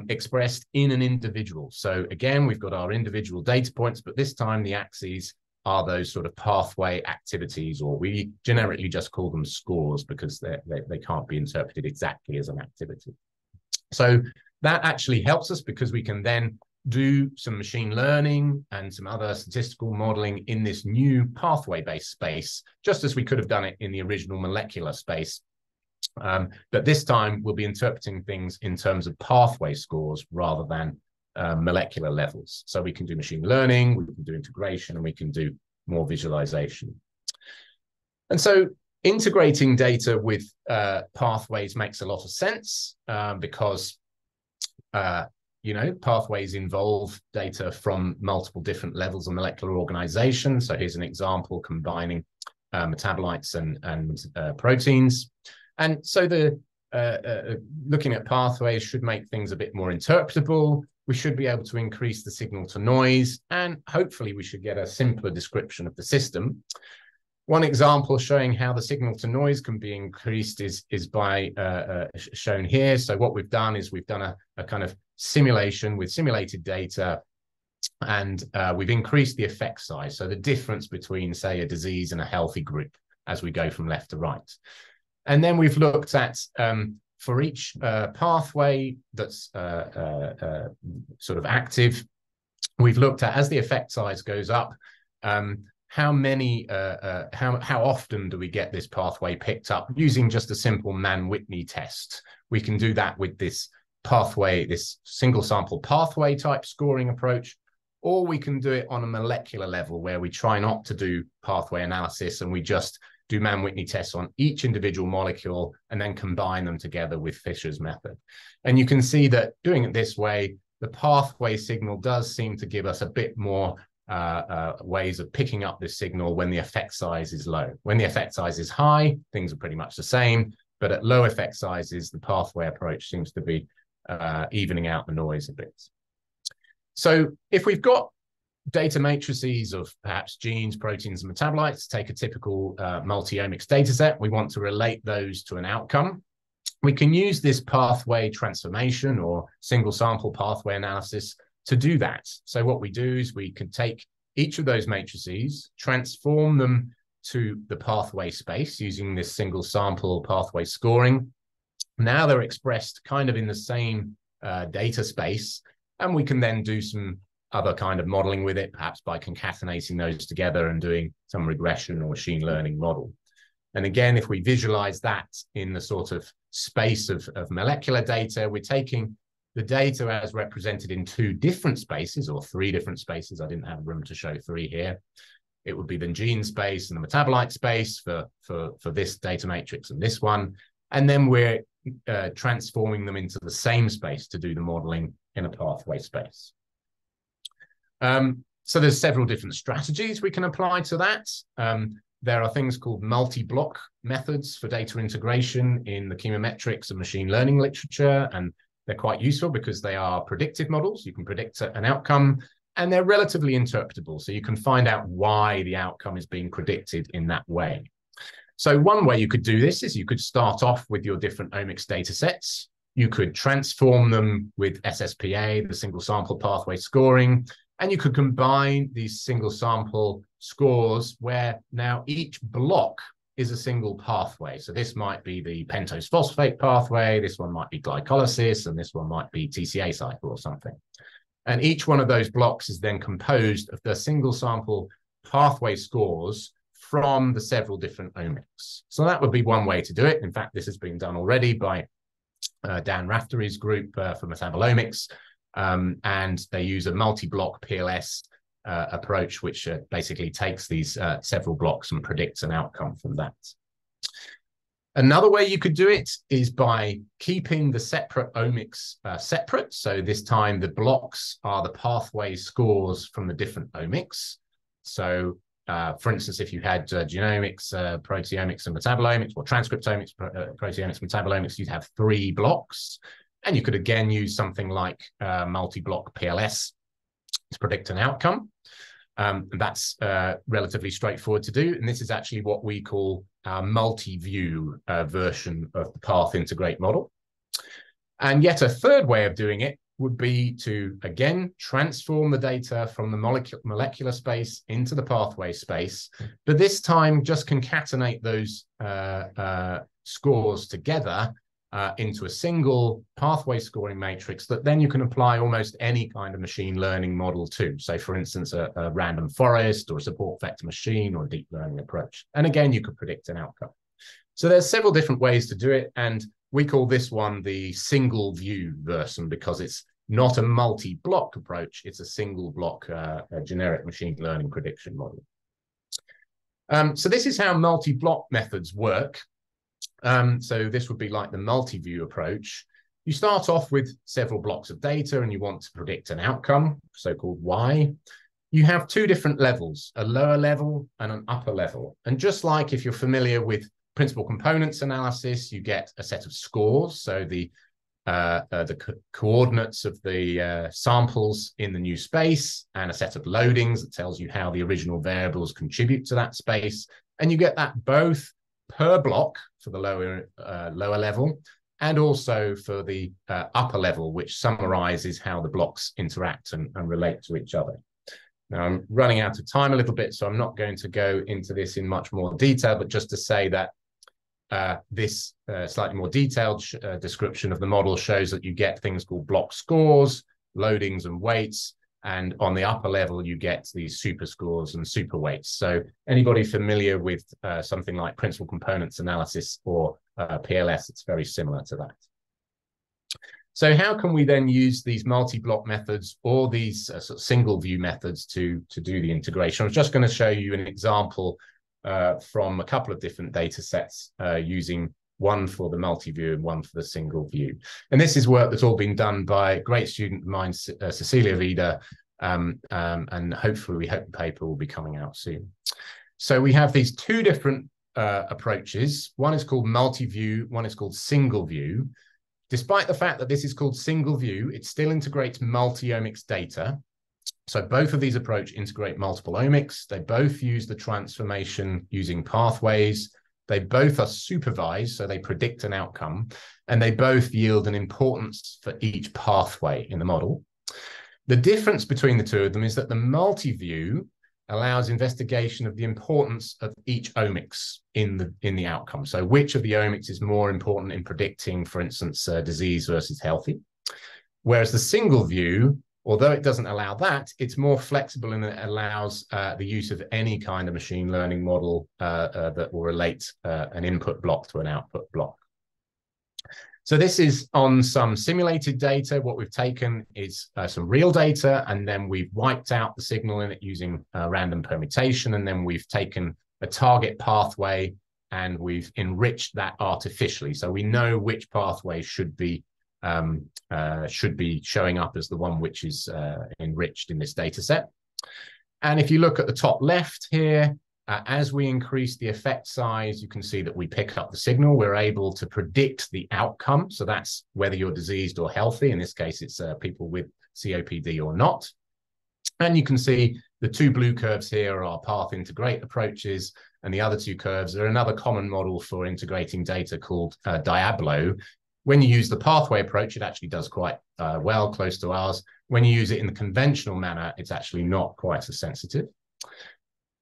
expressed in an individual. So again, we've got our individual data points, but this time the axes are those sort of pathway activities, or we generically just call them scores because they can't be interpreted exactly as an activity. So that actually helps us because we can then do some machine learning and some other statistical modeling in this new pathway-based space, just as we could have done it in the original molecular space. But this time we'll be interpreting things in terms of pathway scores rather than molecular levels. So we can do machine learning, we can do integration, and we can do more visualization. And so integrating data with pathways makes a lot of sense because pathways involve data from multiple different levels of molecular organization. So here's an example combining metabolites and proteins. And so looking at pathways should make things a bit more interpretable. We should be able to increase the signal to noise, and hopefully we should get a simpler description of the system. One example showing how the signal to noise can be increased is by shown here. So what we've done is we've done a kind of simulation with simulated data, and we've increased the effect size. So the difference between, say, a disease and a healthy group as we go from left to right. And then we've looked at, for each pathway that's sort of active, we've looked at, as the effect size goes up, how often do we get this pathway picked up using just a simple Mann-Whitney test. We can do that with this pathway, this single sample pathway type scoring approach, or we can do it on a molecular level where we try not to do pathway analysis and we just do Mann-Whitney tests on each individual molecule and then combine them together with Fisher's method. And you can see that doing it this way, the pathway signal does seem to give us a bit more ways of picking up this signal when the effect size is low. When the effect size is high, things are pretty much the same, but at low effect sizes, the pathway approach seems to be evening out the noise a bit. So if we've got data matrices of perhaps genes, proteins, and metabolites, take a typical multi-omics data set, we want to relate those to an outcome. We can use this pathway transformation or single sample pathway analysis to do that. So what we do is we can take each of those matrices, transform them to the pathway space using this single sample pathway scoring. Now they're expressed kind of in the same data space, and we can then do some other kind of modeling with it, perhaps by concatenating those together and doing some regression or machine learning model. And again, if we visualize that in the sort of space of molecular data, we're taking the data as represented in two different spaces or three different spaces. I didn't have room to show three here. It would be the gene space and the metabolite space for this data matrix and this one. And then we're transforming them into the same space to do the modeling in a pathway space. So there's several different strategies we can apply to that. There are things called multi-block methods for data integration in the chemometrics and machine learning literature, and they're quite useful because they are predictive models. You can predict an outcome, and they're relatively interpretable, so you can find out why the outcome is being predicted in that way. So one way you could do this is you could start off with your different omics data sets. You could transform them with SSPA, the single sample pathway scoring, and you could combine these single sample scores where now each block is a single pathway. So this might be the pentose phosphate pathway, this one might be glycolysis, and this one might be TCA cycle or something. And each one of those blocks is then composed of the single sample pathway scores from the several different omics. So that would be one way to do it. In fact, this has been done already by Dan Raftery's group for Metabolomics, and they use a multi-block PLS approach, which basically takes these several blocks and predicts an outcome from that. Another way you could do it is by keeping the separate omics separate. So this time the blocks are the pathway scores from the different omics. So for instance, if you had genomics, proteomics, and metabolomics, or transcriptomics, proteomics, metabolomics, you'd have three blocks. And you could again use something like multi-block PLS to predict an outcome. That's relatively straightforward to do. And this is actually what we call our multi-view version of the path integrate model. And yet a third way of doing it would be to, again, transform the data from the molecular space into the pathway space, but this time just concatenate those scores together into a single pathway scoring matrix that then you can apply almost any kind of machine learning model to. So for instance, a random forest or a support vector machine or a deep learning approach. And again, you could predict an outcome. So there's several different ways to do it. And we call this one the single view version because it's not a multi-block approach. It's a single block a generic machine learning prediction model. So this is how multi-block methods work. So this would be like the multi-view approach. You start off with several blocks of data and you want to predict an outcome, so-called Y. You have two different levels, a lower level and an upper level. And just like if you're familiar with principal components analysis, you get a set of scores. So the coordinates of the samples in the new space and a set of loadings that tells you how the original variables contribute to that space. And you get that both per block for the lower level and also for the upper level, which summarizes how the blocks interact and relate to each other. Now, I'm running out of time a little bit, so I'm not going to go into this in much more detail, but just to say that this slightly more detailed description of the model shows that you get things called block scores, loadings, and weights. And on the upper level, you get these super scores and super weights. So anybody familiar with something like principal components analysis or PLS, it's very similar to that. So how can we then use these multi-block methods or these sort of single view methods to do the integration? I was just going to show you an example from a couple of different data sets using one for the multi-view and one for the single view. And this is work that's all been done by a great student of mine, Cecilia Vida, And hopefully we hope the paper will be coming out soon. So we have these two different approaches. One is called multi-view, one is called single view. Despite the fact that this is called single view, it still integrates multi-omics data. So both of these approaches integrate multiple omics. They both use the transformation using pathways. They both are supervised, so they predict an outcome, and they both yield an importance for each pathway in the model. The difference between the two of them is that the multi-view allows investigation of the importance of each omics in the outcome. So which of the omics is more important in predicting, for instance, disease versus healthy? Whereas the single view, although it doesn't allow that, it's more flexible and it allows the use of any kind of machine learning model that will relate an input block to an output block. So this is on some simulated data. What we've taken is some real data, and then we've wiped out the signal in it using random permutation, and then we've taken a target pathway and we've enriched that artificially. So we know which pathway should be showing up as the one which is enriched in this data set. And if you look at the top left here, as we increase the effect size, you can see that we pick up the signal. We're able to predict the outcome. So that's whether you're diseased or healthy. In this case, it's people with COPD or not. And you can see the two blue curves here are path integrate approaches, and the other two curves are another common model for integrating data called Diablo. When you use the pathway approach, it actually does quite well, close to ours. When you use it in the conventional manner, it's actually not quite as sensitive.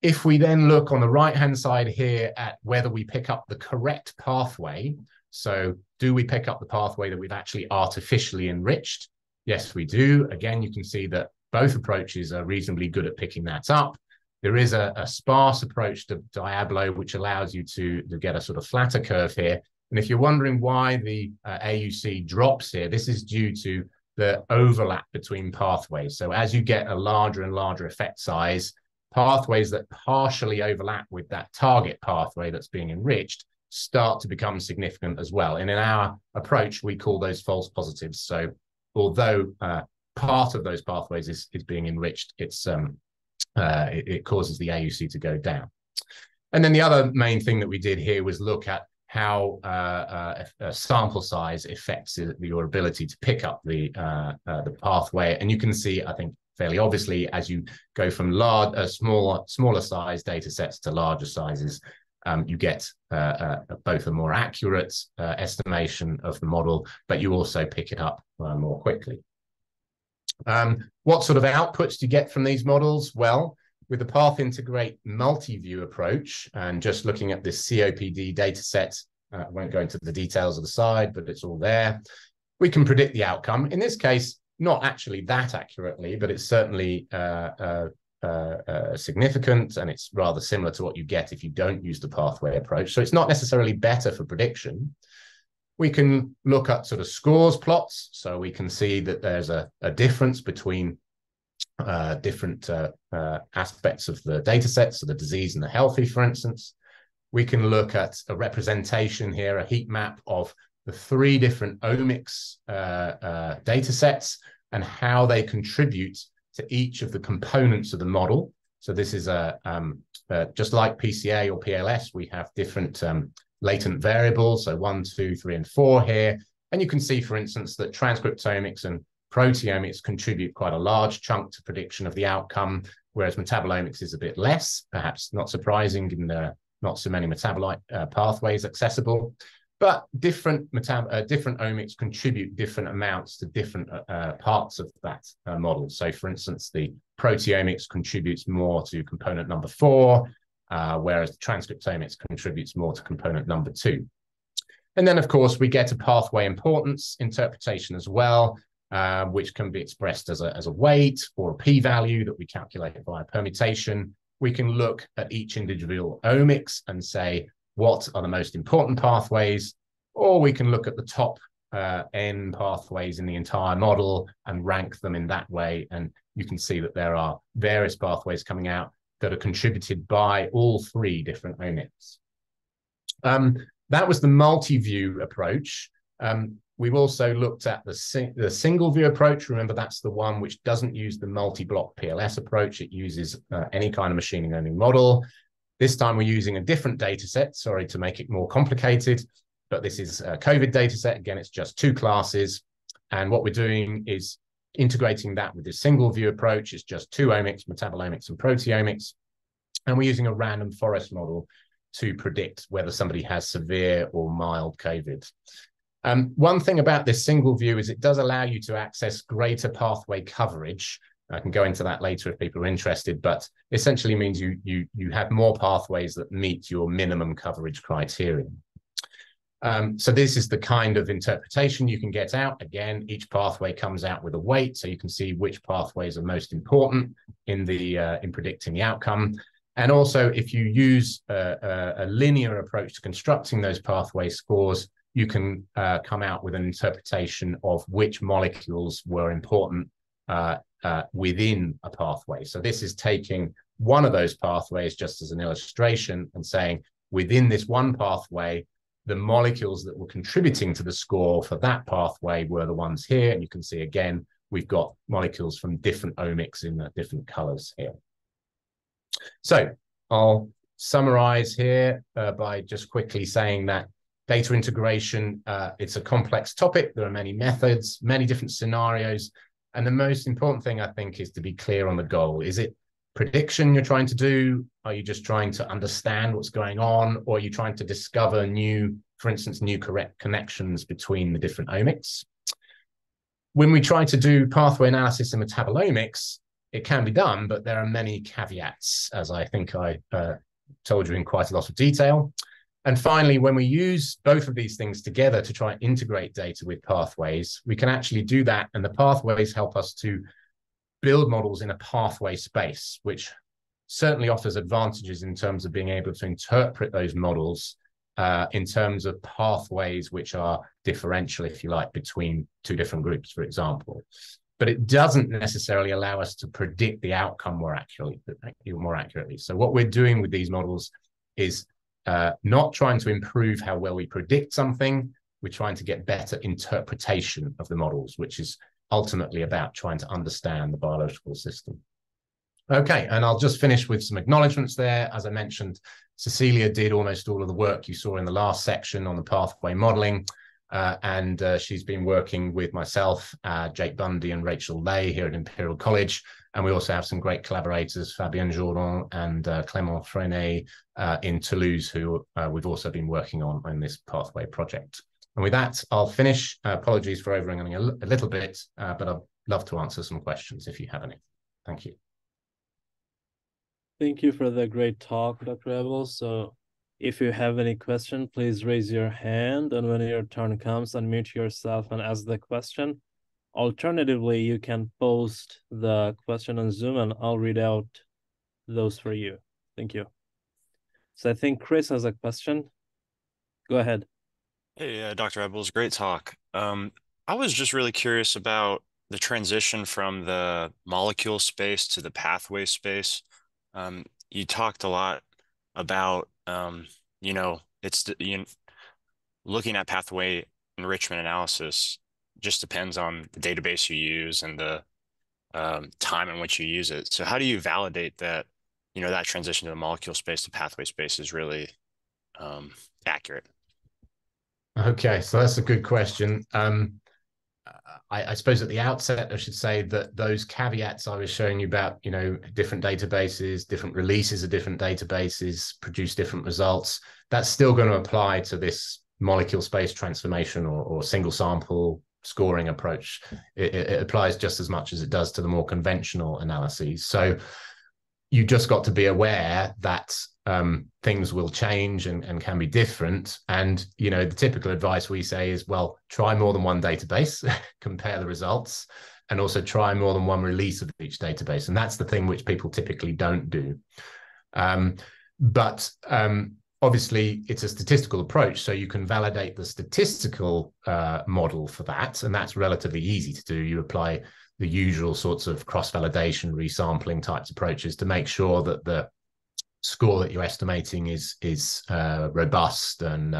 If we then look on the right-hand side here at whether we pick up the correct pathway, so do we pick up the pathway that we've actually artificially enriched? Yes, we do. Again, you can see that both approaches are reasonably good at picking that up. There is a sparse approach to Diablo, which allows you to get a sort of flatter curve here. And if you're wondering why the AUC drops here, this is due to the overlap between pathways. So as you get a larger and larger effect size, pathways that partially overlap with that target pathway that's being enriched start to become significant as well. And in our approach, we call those false positives. So although part of those pathways is being enriched, it causes the AUC to go down. And then the other main thing that we did here was look at how a sample size affects your ability to pick up the pathway. And you can see, I think, fairly obviously, as you go from smaller size data sets to larger sizes, you get both a more accurate estimation of the model, but you also pick it up more quickly. What sort of outputs do you get from these models? Well, with the path integrate multi-view approach, and just looking at this COPD data set, I won't go into the details of the slide, but it's all there. We can predict the outcome. In this case, not actually that accurately, but it's certainly significant, and it's rather similar to what you get if you don't use the pathway approach. So it's not necessarily better for prediction. We can look at sort of scores plots, so we can see that there's a difference between different aspects of the data sets, so the disease and the healthy, for instance. We can look at a representation here, a heat map of the three different omics data sets and how they contribute to each of the components of the model. So this is just like PCA or PLS, we have different latent variables, so 1, 2, 3, and 4 here. And you can see, for instance, that transcriptomics and proteomics contribute quite a large chunk to prediction of the outcome, whereas metabolomics is a bit less, perhaps not surprising, given there are not so many metabolite pathways accessible. But different omics contribute different amounts to different parts of that model. So, for instance, the proteomics contributes more to component number 4, whereas the transcriptomics contributes more to component number 2. And then, of course, we get a pathway importance interpretation as well, which can be expressed as a weight or a p-value that we calculate via permutation. We can look at each individual omics and say, what are the most important pathways? Or we can look at the top N pathways in the entire model and rank them in that way. And you can see that there are various pathways coming out that are contributed by all 3 different omics. That was the multi-view approach. We've also looked at the single view approach. Remember, that's the one which doesn't use the multi-block PLS approach. It uses any kind of machine learning model. This time we're using a different data set, sorry to make it more complicated, but this is a COVID data set. Again, it's just 2 classes. And what we're doing is integrating that with this single view approach. It's just 2 omics, metabolomics and proteomics. And we're using a random forest model to predict whether somebody has severe or mild COVID. One thing about this single view is it does allow you to access greater pathway coverage. I can go into that later if people are interested, but essentially means you have more pathways that meet your minimum coverage criterion. So this is the kind of interpretation you can get out. Again, each pathway comes out with a weight, so you can see which pathways are most important in predicting the outcome. And also, if you use a linear approach to constructing those pathway scores, you can come out with an interpretation of which molecules were important within a pathway. So this is taking one of those pathways just as an illustration and saying, within this one pathway, the molecules that were contributing to the score for that pathway were the ones here. And you can see, again, we've got molecules from different omics in different colors here. So I'll summarize here by just quickly saying that data integration, it's a complex topic. There are many methods, many different scenarios. And the most important thing, I think, is to be clear on the goal. Is it prediction you're trying to do? Are you just trying to understand what's going on? Or are you trying to discover new, for instance, new correct connections between the different omics? When we try to do pathway analysis in metabolomics, it can be done, but there are many caveats, as I think I told you in quite a lot of detail. And finally, when we use both of these things together to try and integrate data with pathways, we can actually do that. And the pathways help us to build models in a pathway space, which certainly offers advantages in terms of being able to interpret those models in terms of pathways which are differential, if you like, between 2 different groups, for example. But it doesn't necessarily allow us to predict the outcome more accurately. So what we're doing with these models is not trying to improve how well we predict something. We're trying to get better interpretation of the models, which is ultimately about trying to understand the biological system. Okay, and I'll just finish with some acknowledgements there. As I mentioned, Cecilia did almost all of the work you saw in the last section on the pathway modeling. And she's been working with myself, Jake Bundy and Rachel Lay here at Imperial College. And we also have some great collaborators, Fabienne Jourdan and Clément Freinet in Toulouse, who we've also been working on this pathway project. And with that, I'll finish. Apologies for overrunning a little bit, but I'd love to answer some questions if you have any. Thank you. Thank you for the great talk, Dr. Ebbels. So if you have any question, please raise your hand, and when your turn comes, unmute yourself and ask the question. Alternatively, you can post the question on Zoom and I'll read out those for you. Thank you. So I think Chris has a question. Go ahead. Hey, Dr. Ebbels, great talk. I was just really curious about the transition from the molecule space to the pathway space. You talked a lot about, looking at pathway enrichment analysis just depends on the database you use and the time in which you use it. So how do you validate that, that transition to the molecule space to pathway space is really accurate? Okay, so that's a good question. I suppose at the outset, I should say that those caveats I was showing you about, different databases, different releases of different databases produce different results. That's still going to apply to this molecule space transformation or single sample scoring approach. It applies just as much as it does to the more conventional analyses. So you just got to be aware that things will change and can be different. And, the typical advice we say is, well, try more than one database, compare the results, and also try more than one release of each database. And that's the thing which people typically don't do. But obviously, it's a statistical approach, so you can validate the statistical model for that, and that's relatively easy to do. You apply the usual sorts of cross-validation, resampling types approaches to make sure that the score that you're estimating is robust and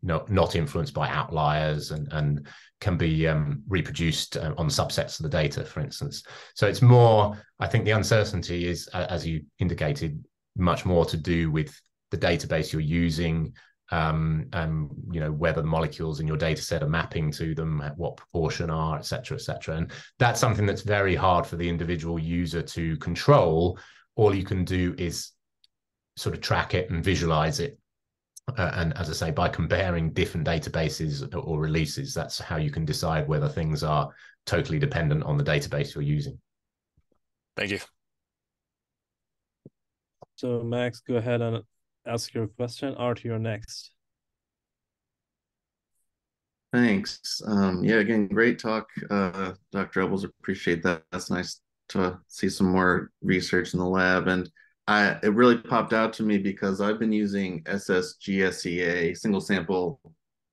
not influenced by outliers and can be reproduced on subsets of the data, for instance. So it's more, I think the uncertainty is, as you indicated, much more to do with the database you're using, and whether the molecules in your data set are mapping to them, what proportion are, et cetera, et cetera. And that's something that's very hard for the individual user to control. All you can do is sort of track it and visualize it. And as I say, by comparing different databases or releases, that's how you can decide whether things are totally dependent on the database you're using. Thank you. So Max, go ahead and ask your question. Art, you're next. Thanks. Yeah, again, great talk, Dr. Ebbels. Appreciate that. That's nice to see some more research in the lab. And it really popped out to me because I've been using SSGSEA, single sample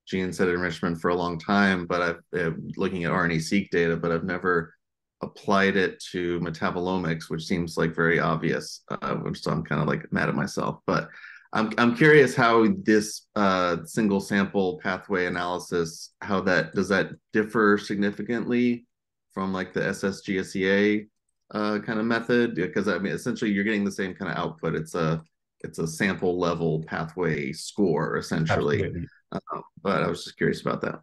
gene set enrichment, for a long time, but I've looking at RNA-seq data, but I've never applied it to metabolomics, which seems like very obvious, so I'm kind of like mad at myself. But I'm curious how this single sample pathway analysis, does that differ significantly from like the SSGSEA kind of method? Because I mean, essentially you're getting the same kind of output. It's a sample level pathway score essentially. But I was just curious about that.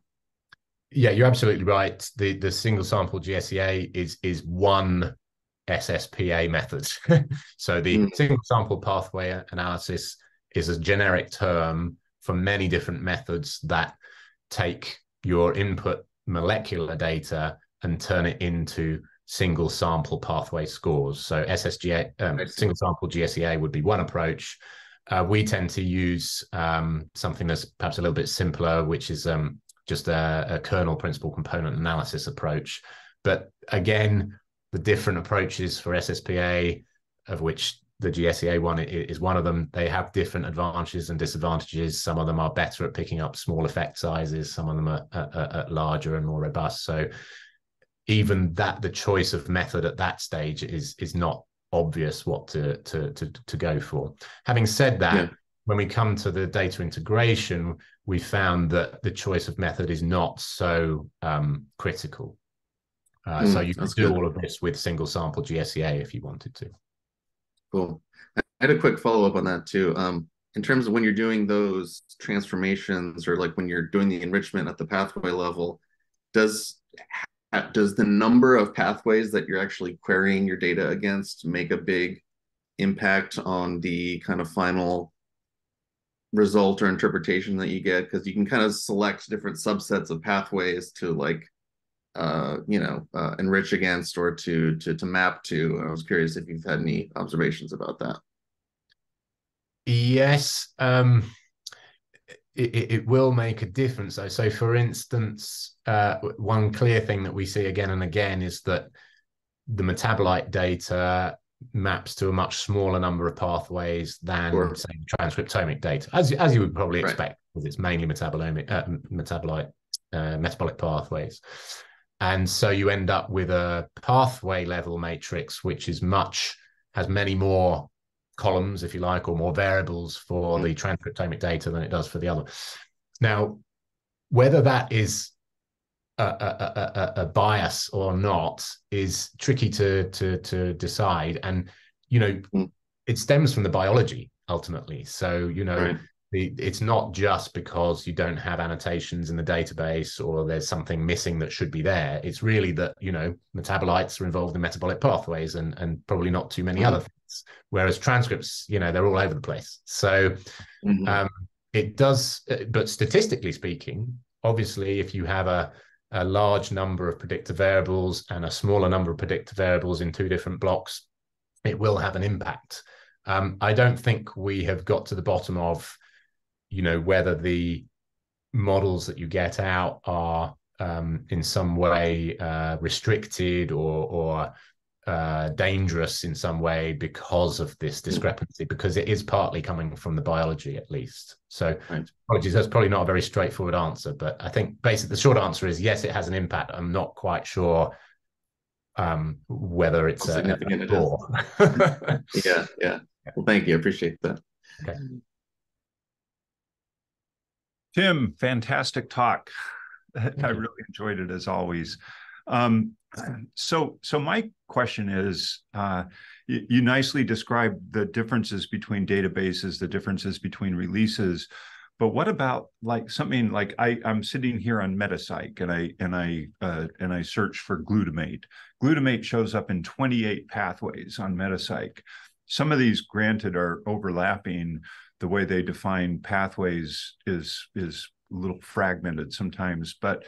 Yeah, you're absolutely right. The single sample GSEA is one SSPA method. So the single sample pathway analysis is a generic term for many different methods that take your input molecular data and turn it into single sample pathway scores. So single sample GSEA would be one approach. We tend to use something that's perhaps a little bit simpler, which is just a kernel principal component analysis approach. But again, the different approaches for SSPA, of which the GSEA one is one of them, they have different advantages and disadvantages. Some of them are better at picking up small effect sizes. Some of them are larger and more robust. So even the choice of method at that stage is not obvious what to go for. Having said that, yeah, when we come to the data integration, we found that the choice of method is not so critical. So you could do all of this with single sample GSEA if you wanted to. Cool. I had a quick follow-up on that too. In terms of when you're doing those transformations, or like when you're doing the enrichment at the pathway level, does the number of pathways that you're actually querying your data against make a big impact on the kind of final result or interpretation that you get? Because you can kind of select different subsets of pathways to like enrich against or to map to. I was curious if you've had any observations about that. Yes, it will make a difference though. So for instance, one clear thing that we see again and again is that the metabolite data maps to a much smaller number of pathways than say transcriptomic data, as you would probably expect, because it's mainly metabolic pathways. And so you end up with a pathway level matrix, which has many more columns, if you like, or more variables for the transcriptomic data than it does for the other. Now, whether that is a bias or not is tricky to decide. And, it stems from the biology ultimately. So, it's not just because you don't have annotations in the database or there's something missing that should be there. It's really that, metabolites are involved in metabolic pathways and probably not too many other things. Whereas transcripts, they're all over the place. So it does, but statistically speaking, obviously, if you have a large number of predictor variables and a smaller number of predictor variables in two different blocks, it will have an impact. I don't think we have got to the bottom of whether the models that you get out are in some way restricted or dangerous in some way because of this discrepancy, because it is partly coming from the biology at least. So apologies, that's probably not a very straightforward answer, but I think basically the short answer is yes, it has an impact. I'm not quite sure whether it's significant it is. Yeah. Well, thank you. I appreciate that. Okay. Tim, fantastic talk. I you. really enjoyed it as always. So my question is, you nicely described the differences between databases, the differences between releases, but what about like something like I'm sitting here on Metapsych and I search for glutamate. Glutamate shows up in 28 pathways on Metapsych. Some of these, granted, are overlapping. The way they define pathways is a little fragmented sometimes, but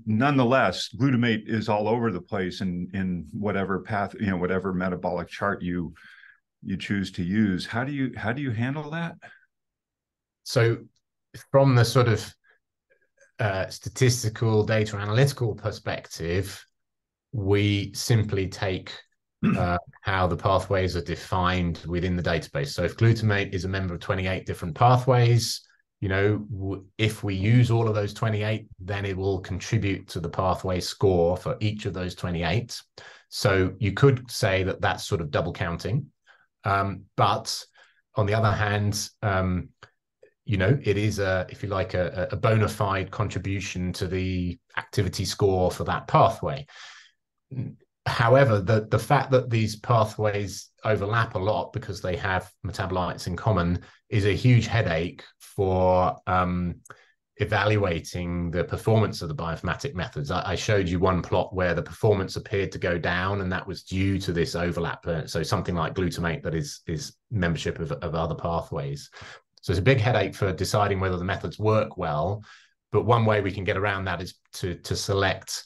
nonetheless, glutamate is all over the place in whatever path, whatever metabolic chart you choose to use. How do you handle that? So from the sort of statistical data analytical perspective, we simply take how the pathways are defined within the database. So if glutamate is a member of 28 different pathways, if we use all of those 28, then it will contribute to the pathway score for each of those 28. So you could say that that's sort of double counting. But on the other hand, it is if you like, a bona fide contribution to the activity score for that pathway. However, the fact that these pathways overlap a lot because they have metabolites in common is a huge headache for evaluating the performance of the bioinformatic methods. I showed you one plot where the performance appeared to go down, and that was due to this overlap. So something like glutamate that is membership of other pathways. So it's a big headache for deciding whether the methods work well. But one way we can get around that is to select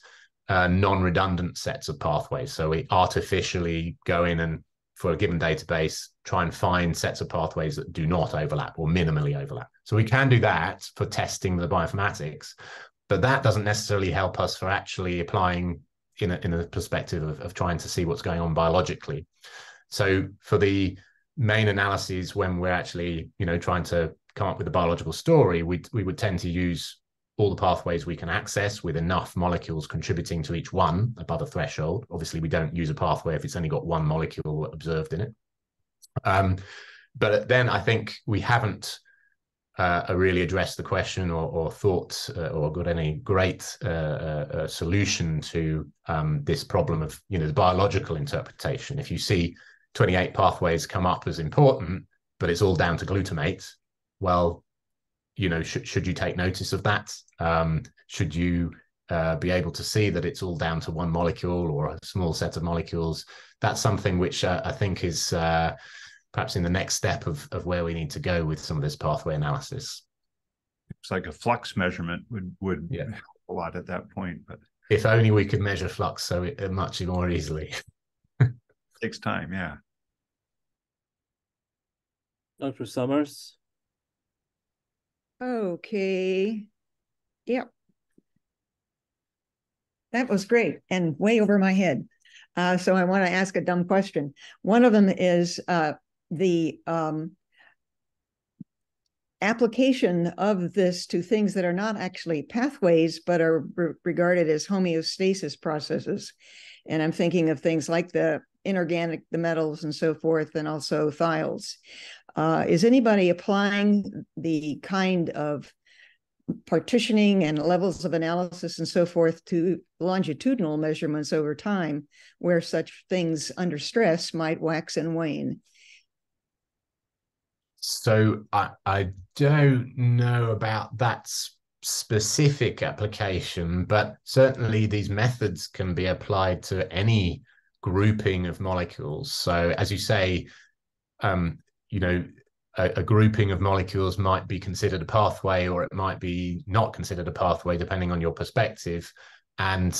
non-redundant sets of pathways. So we artificially go in and, for a given database, try and find sets of pathways that do not overlap or minimally overlap. So we can do that for testing the bioinformatics, but that doesn't necessarily help us for actually applying in a perspective of trying to see what's going on biologically. So for the main analyses, when we're actually trying to come up with a biological story, we would tend to use all the pathways we can access with enough molecules contributing to each one above a threshold. Obviously, we don't use a pathway if it's only got one molecule observed in it. But then I think we haven't really addressed the question or thought or got any great solution to this problem of the biological interpretation. If you see 28 pathways come up as important, but it's all down to glutamate, well, should you take notice of that? Should you be able to see that it's all down to one molecule or a small set of molecules? That's something which I think is perhaps in the next step of where we need to go with some of this pathway analysis. It's like a flux measurement would help a lot at that point. But if only we could measure flux so much more easily. Takes time, yeah. Dr. Summers? Okay. Yep. That was great and way over my head. So I want to ask a dumb question. One of them is the application of this to things that are not actually pathways, but are regarded as homeostasis processes. And I'm thinking of things like the inorganic, the metals and so forth, and also thiols. Is anybody applying the kind of partitioning and levels of analysis and so forth to longitudinal measurements over time, where such things under stress might wax and wane? So I don't know about that specific application, but certainly these methods can be applied to any grouping of molecules. So as you say, a grouping of molecules might be considered a pathway, or it might be not considered a pathway, depending on your perspective. And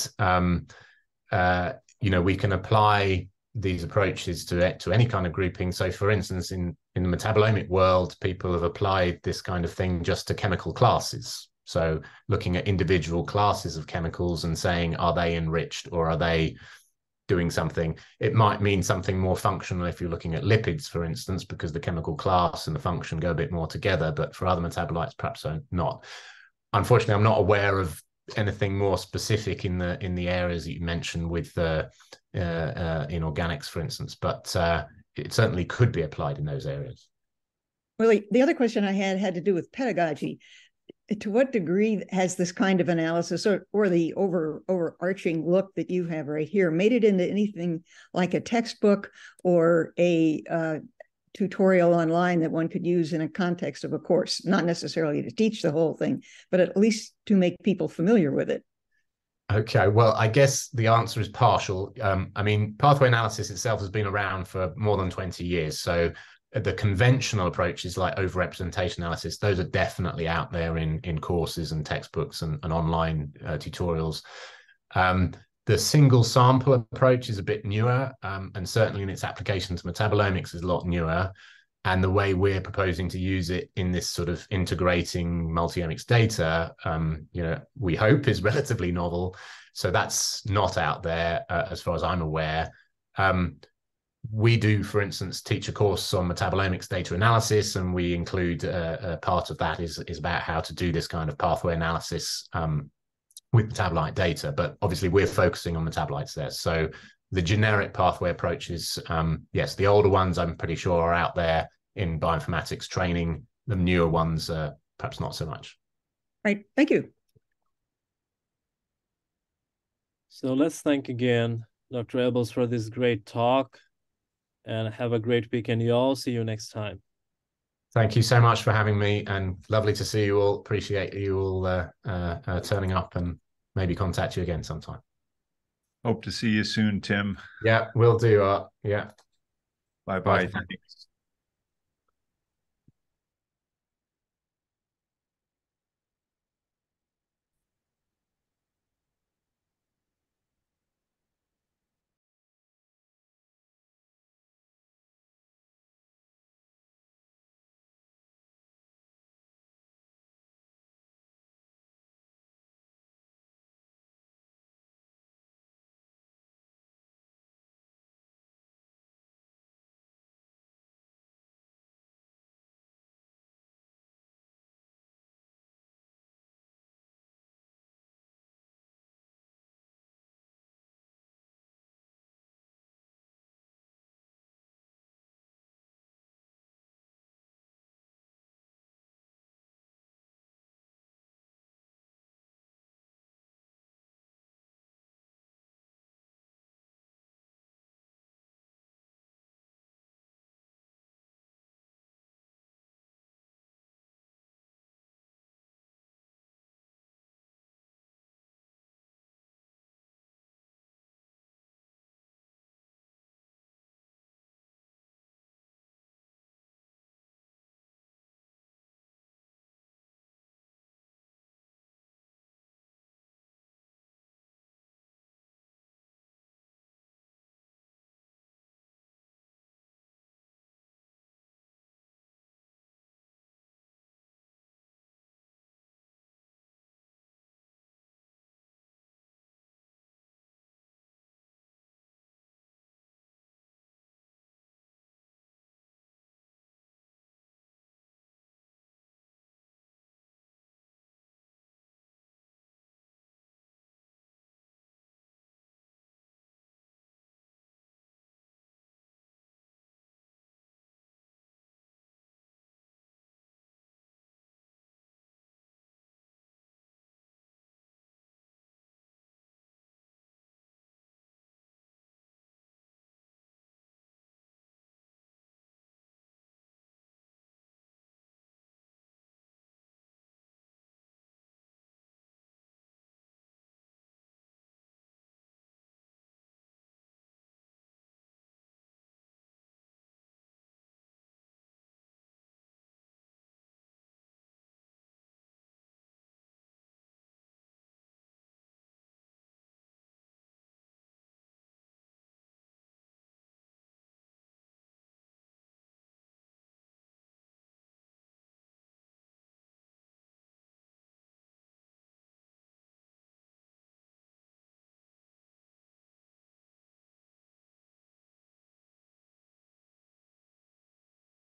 we can apply these approaches to any kind of grouping. So, for instance, in the metabolomic world, people have applied this kind of thing just to chemical classes. So, looking at individual classes of chemicals and saying, are they enriched or are they doing something? It might mean something more functional if you're looking at lipids, for instance, because the chemical class and the function go a bit more together, but for other metabolites, perhaps not. Unfortunately, I'm not aware of anything more specific in the areas that you mentioned with in organics, for instance, but it certainly could be applied in those areas. Well, the other question I had to do with pedagogy. To what degree has this kind of analysis or the overarching look that you have right here made it into anything like a textbook or a tutorial online that one could use in a context of a course, not necessarily to teach the whole thing, but at least to make people familiar with it? Okay, well, I guess the answer is partial. I mean, pathway analysis itself has been around for more than 20 years. So the conventional approaches like overrepresentation analysis, those are definitely out there in courses and textbooks and online tutorials. The single sample approach is a bit newer, and certainly in its application to metabolomics is a lot newer. And the way we're proposing to use it in this sort of integrating multi-omics data, we hope is relatively novel. So that's not out there as far as I'm aware. We do, for instance, teach a course on metabolomics data analysis, and we include a part of that is about how to do this kind of pathway analysis with metabolite data. But obviously, we're focusing on metabolites there. So the generic pathway approaches, yes, the older ones I'm pretty sure are out there in bioinformatics training. The newer ones, perhaps not so much. Right. Thank you. So let's thank again Dr. Ebbels for this great talk, and have a great weekend, y'all. See you next time. Thank you so much for having me, and lovely to see you all. Appreciate you all turning up, and maybe contact you again sometime. Hope to see you soon, Tim. Yeah, will do. Yeah. Bye-bye. Thanks.